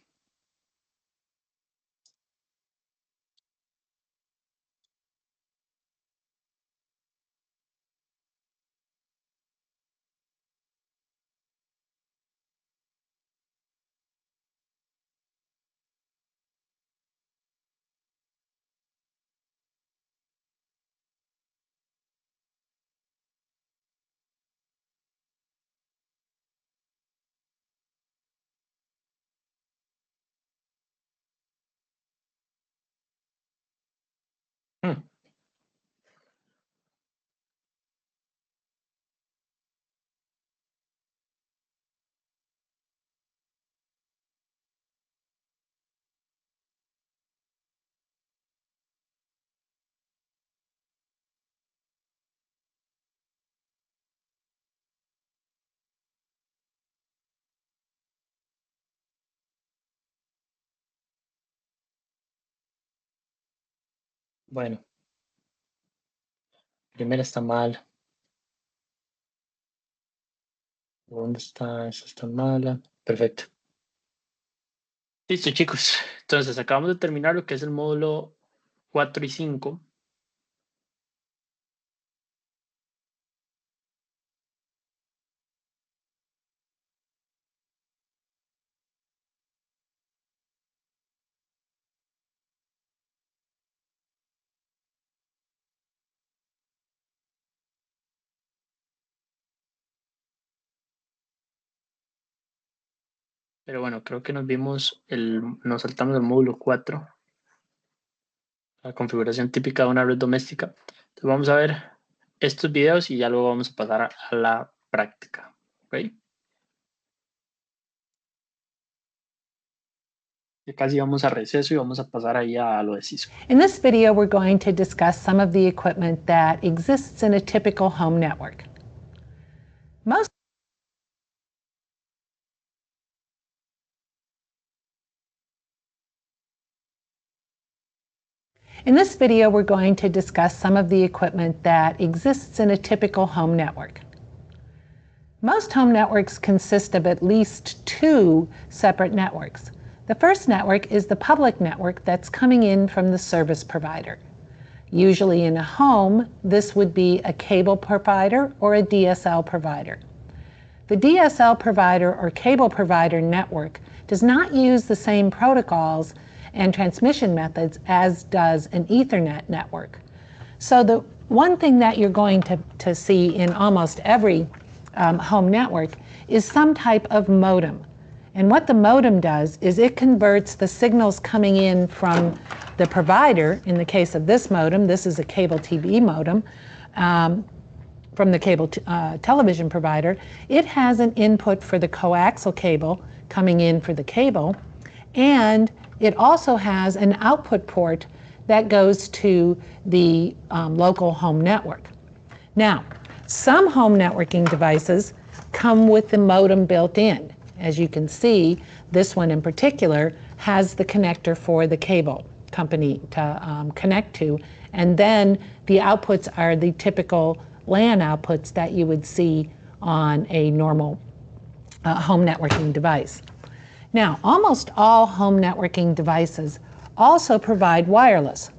Hmm, Bueno, primera está mal. ¿Dónde está? Esa está mala. Perfecto. Listo, chicos. Entonces, acabamos de terminar lo que es el módulo 4 y 5. Pero bueno, creo que nos saltamos el módulo 4, la configuración típica de una red doméstica. Entonces vamos a ver estos videos y ya luego vamos a pasar a la práctica. ¿Ok? Ya casi vamos a receso y vamos a pasar ahí a lo de Cisco.
In this video, we're going to discuss some of the equipment that exists in a typical home network. In this video, we're going to discuss some of the equipment that exists in a typical home network. Most home networks consist of at least two separate networks. The first network is the public network that's coming in from the service provider. Usually in a home, this would be a cable provider or a DSL provider. The DSL provider or cable provider network does not use the same protocols and transmission methods as does an Ethernet network. So the one thing that you're going to see in almost every home network is some type of modem. And what the modem does is it converts the signals coming in from the provider. In the case of this modem, this is a cable TV modem from the cable television provider. It has an input for the coaxial cable coming in for the cable, and it also has an output port that goes to the local home network. Now, some home networking devices come with the modem built in. As you can see, this one in particular has the connector for the cable company to connect to, and then the outputs are the typical LAN outputs that you would see on a normal home networking device. Now, almost all home networking devices also provide wireless.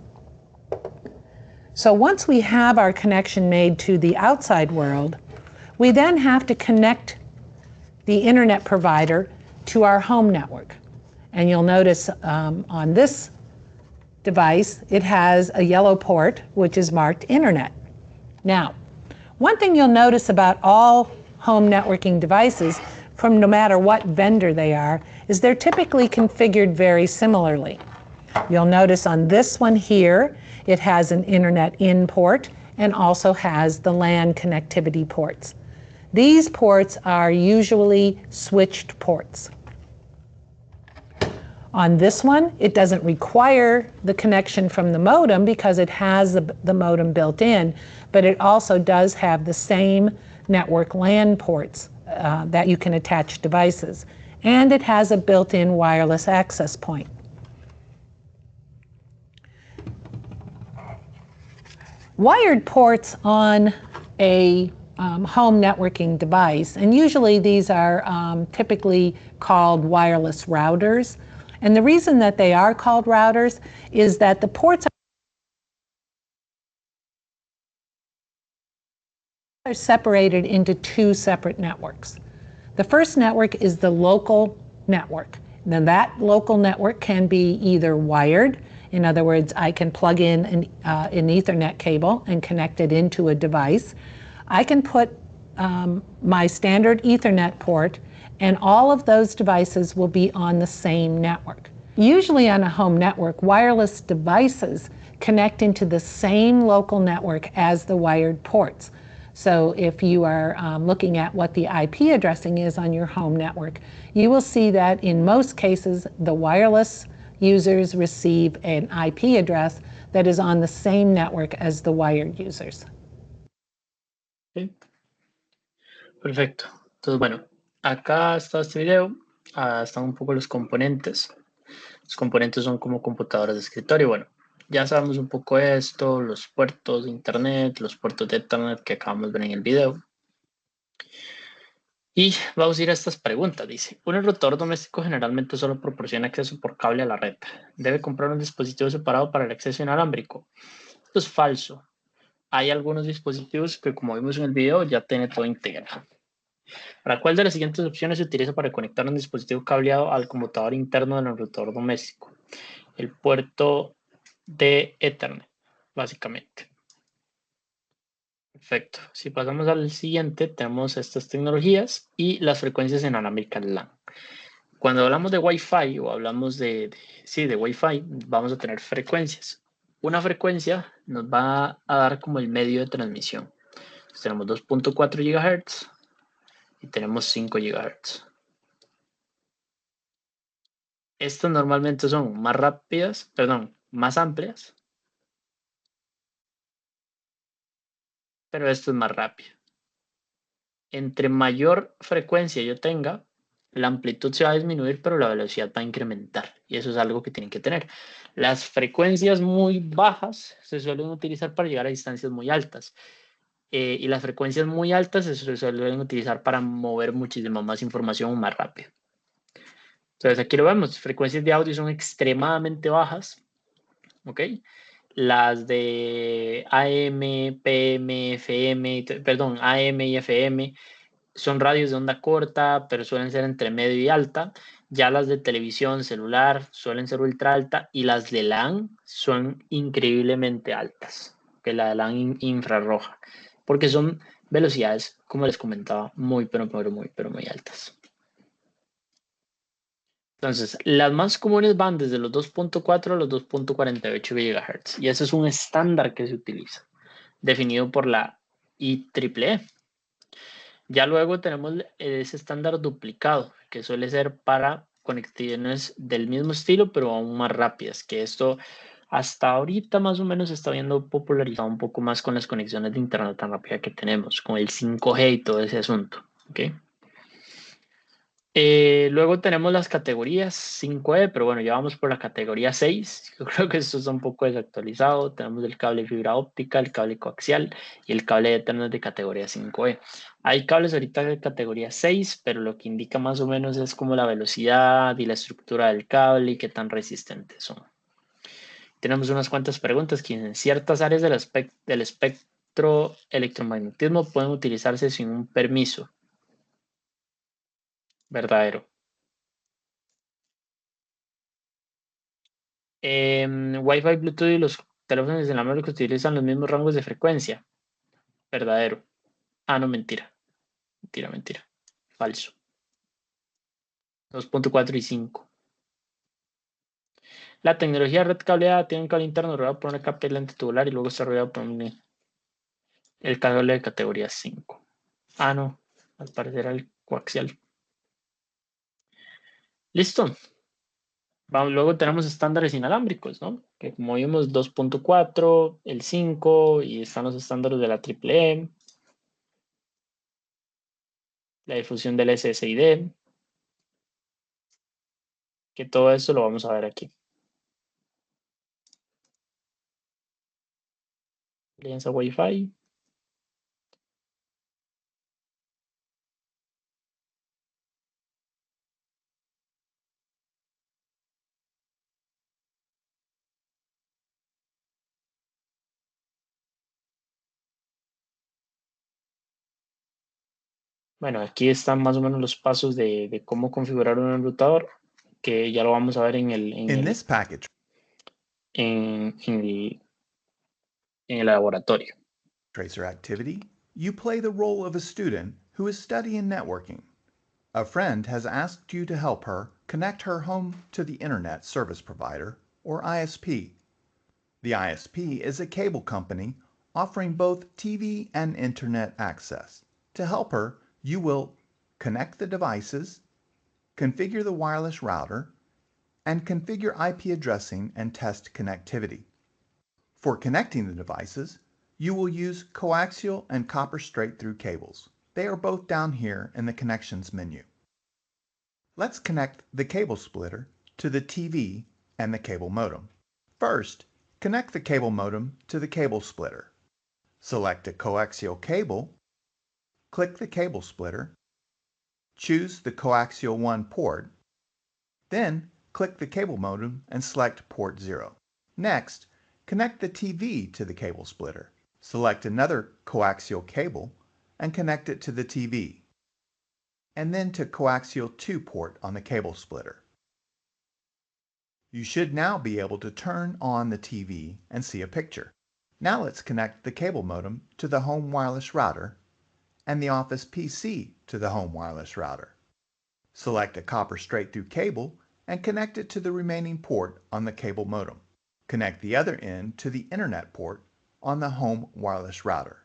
So once we have our connection made to the outside world, we then have to connect the internet provider to our home network. And you'll notice on this device, it has a yellow port, which is marked internet. Now, one thing you'll notice about all home networking devices, from no matter what vendor they are, is they're typically configured very similarly. You'll notice on this one here, it has an internet in port and also has the LAN connectivity ports. These ports are usually switched ports. On this one, it doesn't require the connection from the modem because it has the modem built in, but it also does have the same network LAN ports that you can attach devices. And it has a built-in wireless access point. Wired ports on a home networking device, and usually these are typically called wireless routers. And the reason that they are called routers is that the ports are separated into two separate networks. The first network is the local network. Then that local network can be either wired, in other words, I can plug in an Ethernet cable and connect it into a device. I can put my standard Ethernet port, and all of those devices will be on the same network. Usually on a home network, wireless devices connect into the same local network as the wired ports. So if you are looking at what the IP addressing is on your home network, you will see that in most cases, the wireless users receive an IP address that is on the same network as the wired users.
Okay. Perfecto. Entonces, bueno, acá está este video. Están un poco los componentes. Los componentes son como computadoras de escritorio. Bueno, ya sabemos un poco esto, los puertos de internet, los puertos de Ethernet que acabamos de ver en el video. Y vamos a ir a estas preguntas. Dice, un enrutador doméstico generalmente solo proporciona acceso por cable a la red. ¿Debe comprar un dispositivo separado para el acceso inalámbrico? Esto es falso. Hay algunos dispositivos que, como vimos en el video, ya tiene todo integrado. ¿Para cuál de las siguientes opciones se utiliza para conectar un dispositivo cableado al conmutador interno del enrutador doméstico? El puerto de Ethernet, básicamente. Perfecto. Si pasamos al siguiente, tenemos estas tecnologías y las frecuencias inalámbricas LAN. Cuando hablamos de Wi-Fi o hablamos de Wi-Fi, vamos a tener frecuencias. Una frecuencia nos va a dar como el medio de transmisión. Entonces, tenemos 2.4 GHz y tenemos 5 GHz. Estas normalmente son más rápidas, perdón, más amplias, pero esto es más rápido. Entre mayor frecuencia yo tenga, la amplitud se va a disminuir, pero la velocidad va a incrementar. Y eso es algo que tienen que tener. Las frecuencias muy bajas se suelen utilizar para llegar a distancias muy altas. Y las frecuencias muy altas se suelen utilizar para mover muchísima más información más rápido. Entonces aquí lo vemos. Frecuencias de audio son extremadamente bajas. ¿Ok? Las de AM, PM, FM, perdón, AM y FM son radios de onda corta, pero suelen ser entre medio y alta. Ya las de televisión, celular, suelen ser ultra alta y las de LAN son increíblemente altas, que la de LAN infrarroja, porque son velocidades, como les comentaba, muy altas. Entonces, las más comunes van desde los 2.4 a los 2.48 GHz y ese es un estándar que se utiliza, definido por la IEEE. Ya luego tenemos ese estándar duplicado, que suele ser para conexiones del mismo estilo, pero aún más rápidas, que esto hasta ahorita más o menos se está viendo popularizado un poco más con las conexiones de internet tan rápida que tenemos, con el 5G y todo ese asunto. ¿Okay? Luego tenemos las categorías 5E, pero bueno, ya vamos por la categoría 6. Yo creo que esto está un poco desactualizado. Tenemos el cable fibra óptica, el cable coaxial y el cable de Ethernet de categoría 5E. Hay cables ahorita de categoría 6, pero lo que indica más o menos es como la velocidad y la estructura del cable y qué tan resistentes son. Tenemos unas cuantas preguntas que en ciertas áreas del espectro electromagnetismo pueden utilizarse sin un permiso. Verdadero. Wi-Fi, Bluetooth y los teléfonos inalámbricos utilizan los mismos rangos de frecuencia. Verdadero. Ah, no, mentira. Mentira. Falso. 2.4 y 5. La tecnología de red cableada tiene un cable interno rodeado por una capa aislante tubular y luego está rodeado por el cable de categoría 5. Ah, no. Al parecer el coaxial. Listo. Luego tenemos estándares inalámbricos, ¿no? Que como vimos 2.4, el 5 y están los estándares de la AAA. La difusión del SSID, que todo esto lo vamos a ver aquí. alianza Wi-Fi. Bueno, aquí están más o menos los pasos de cómo configurar un enrutador, que ya lo vamos a ver en
this package
en el laboratorio.
tracer activity, you play the role of a student who is studying networking. A friend has asked you to help her connect her home to the Internet Service Provider, or ISP. The ISP is a cable company offering both TV and Internet access. To help her, you will connect the devices, configure the wireless router, and configure IP addressing and test connectivity. For connecting the devices, you will use coaxial and copper straight-through cables. They are both down here in the Connections menu. Let's connect the cable splitter to the TV and the cable modem. First, connect the cable modem to the cable splitter. Select a coaxial cable, click the cable splitter, choose the coaxial 1 port, then click the cable modem and select port 0. Next, connect the TV to the cable splitter. Select another coaxial cable and connect it to the TV, and then to coaxial 2 port on the cable splitter. You should now be able to turn on the TV and see a picture. Now let's connect the cable modem to the home wireless router and the office PC to the home wireless router. Select a copper straight-through cable and connect it to the remaining port on the cable modem. Connect the other end to the Internet port on the home wireless router.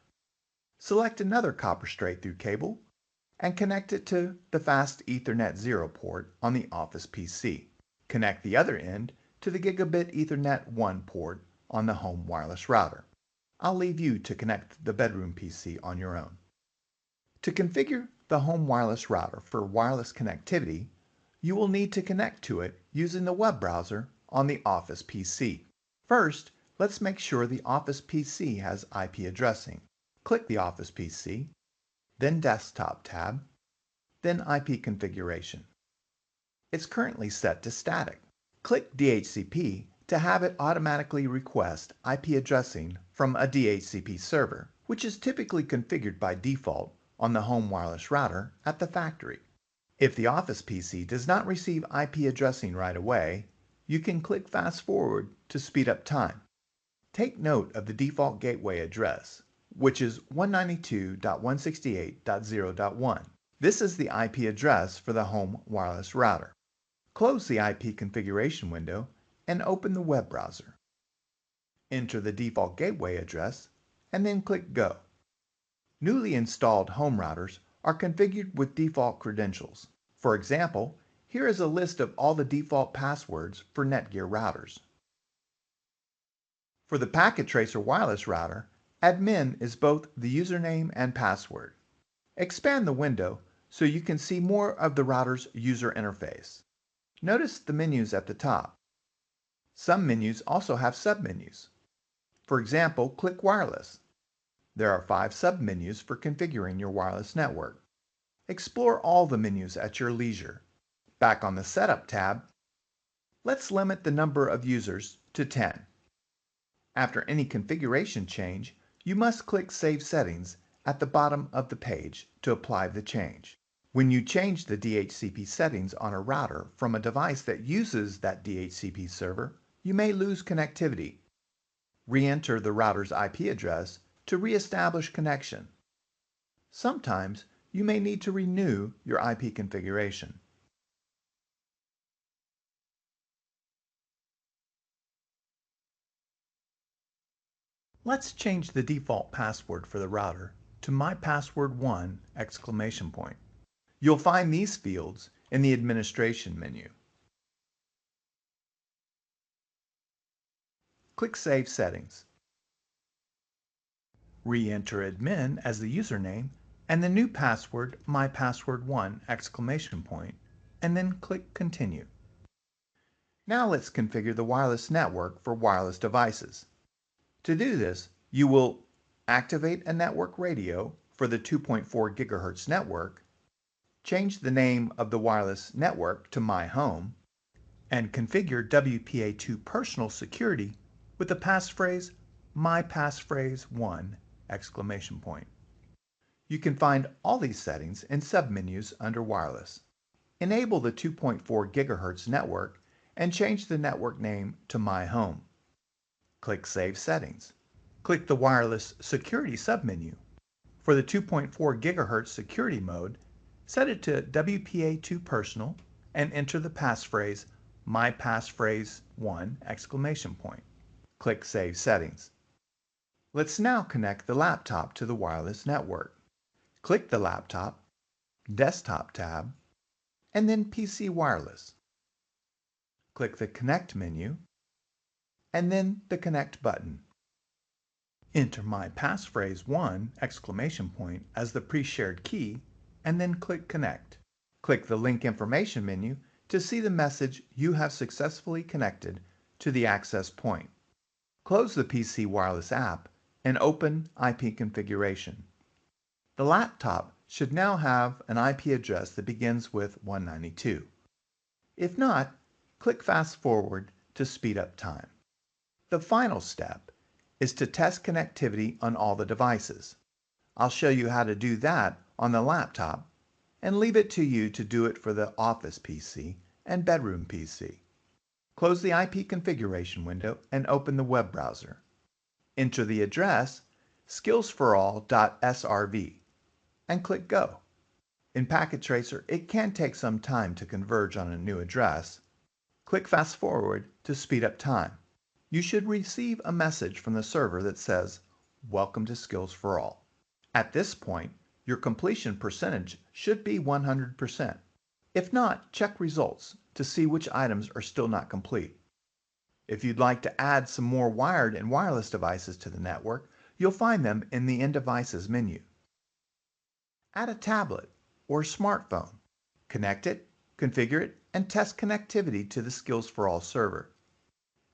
Select another copper straight-through cable and connect it to the fast Ethernet 0 port on the Office PC. Connect the other end to the Gigabit Ethernet 1 port on the home wireless router. I'll leave you to connect the bedroom PC on your own. To configure the home wireless router for wireless connectivity, you will need to connect to it using the web browser on the Office PC. First, let's make sure the Office PC has IP addressing. Click the Office PC, then Desktop tab, then IP configuration. It's currently set to static. Click DHCP to have it automatically request IP addressing from a DHCP server, which is typically configured by default on the home wireless router at the factory. If the Office PC does not receive IP addressing right away, you can click Fast Forward to speed up time. Take note of the default gateway address, which is 192.168.0.1. This is the IP address for the home wireless router. Close the IP configuration window and open the web browser. Enter the default gateway address and then click Go. Newly installed home routers are configured with default credentials. For example, here is a list of all the default passwords for Netgear routers. For the Packet Tracer wireless router, admin is both the username and password. Expand the window so you can see more of the router's user interface. Notice the menus at the top. Some menus also have submenus. For example, click Wireless. There are 5 submenus for configuring your wireless network. Explore all the menus at your leisure. Back on the Setup tab, let's limit the number of users to 10. After any configuration change, you must click Save Settings at the bottom of the page to apply the change. When you change the DHCP settings on a router from a device that uses that DHCP server, you may lose connectivity. Re-enter the router's IP address to re-establish connection. Sometimes you may need to renew your IP configuration. Let's change the default password for the router to mypassword1! You'll find these fields in the Administration menu. Click Save Settings. Re-enter admin as the username and the new password mypassword1! and then click Continue. Now let's configure the wireless network for wireless devices. To do this, you will activate a network radio for the 2.4 GHz network, change the name of the wireless network to My Home, and configure WPA2 personal security with the passphrase My Passphrase 1! You can find all these settings in submenus under Wireless. Enable the 2.4 GHz network and change the network name to My Home. Click Save Settings. Click the Wireless Security submenu. For the 2.4 GHz security mode, set it to WPA2 Personal and enter the passphrase My Passphrase 1! Click Save Settings. Let's now connect the laptop to the wireless network. Click the Laptop, Desktop tab, and then PC Wireless. Click the Connect menu, and then the Connect button. Enter My Passphrase 1! As the pre-shared key, and then click Connect. Click the Link Information menu to see the message you have successfully connected to the access point. Close the PC Wireless app and open IP configuration. The laptop should now have an IP address that begins with 192. If not, click Fast Forward to speed up time. The final step is to test connectivity on all the devices. I'll show you how to do that on the laptop and leave it to you to do it for the Office PC and Bedroom PC. Close the IP configuration window and open the web browser. Enter the address skillsforall.srv and click Go. In Packet Tracer, it can take some time to converge on a new address. Click Fast Forward to speed up time. You should receive a message from the server that says, Welcome to Skills for All. At this point, your completion percentage should be 100%. If not, check results to see which items are still not complete. If you'd like to add some more wired and wireless devices to the network, you'll find them in the In Devices menu. Add a tablet or smartphone. Connect it, configure it, and test connectivity to the Skills for All server.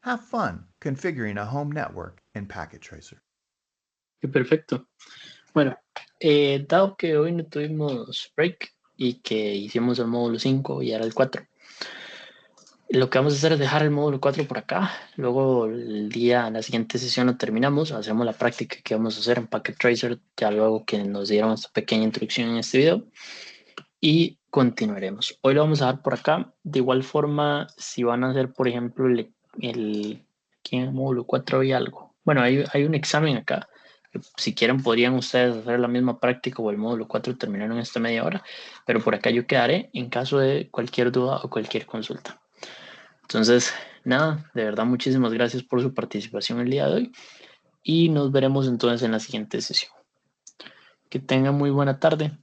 Have fun configuring a home network in Packet Tracer.
Perfecto. Bueno, dado que hoy no tuvimos break y que hicimos el módulo 5 y ahora el 4, lo que vamos a hacer es dejar el módulo 4 por acá. Luego en la siguiente sesión lo terminamos, hacemos la práctica que vamos a hacer en Packet Tracer, ya luego que nos dieron esta pequeña introducción en este video, y continuaremos. Hoy lo vamos a dejar por acá. De igual forma, si van a hacer, por ejemplo, aquí en el módulo 4 hay algo. Bueno, hay un examen acá. Si quieren, podrían ustedes hacer la misma práctica o el módulo 4 terminar en esta media hora, pero por acá yo quedaré en caso de cualquier duda o cualquier consulta. Entonces, nada, de verdad muchísimas gracias por su participación el día de hoy y nos veremos entonces en la siguiente sesión. Que tengan muy buena tarde.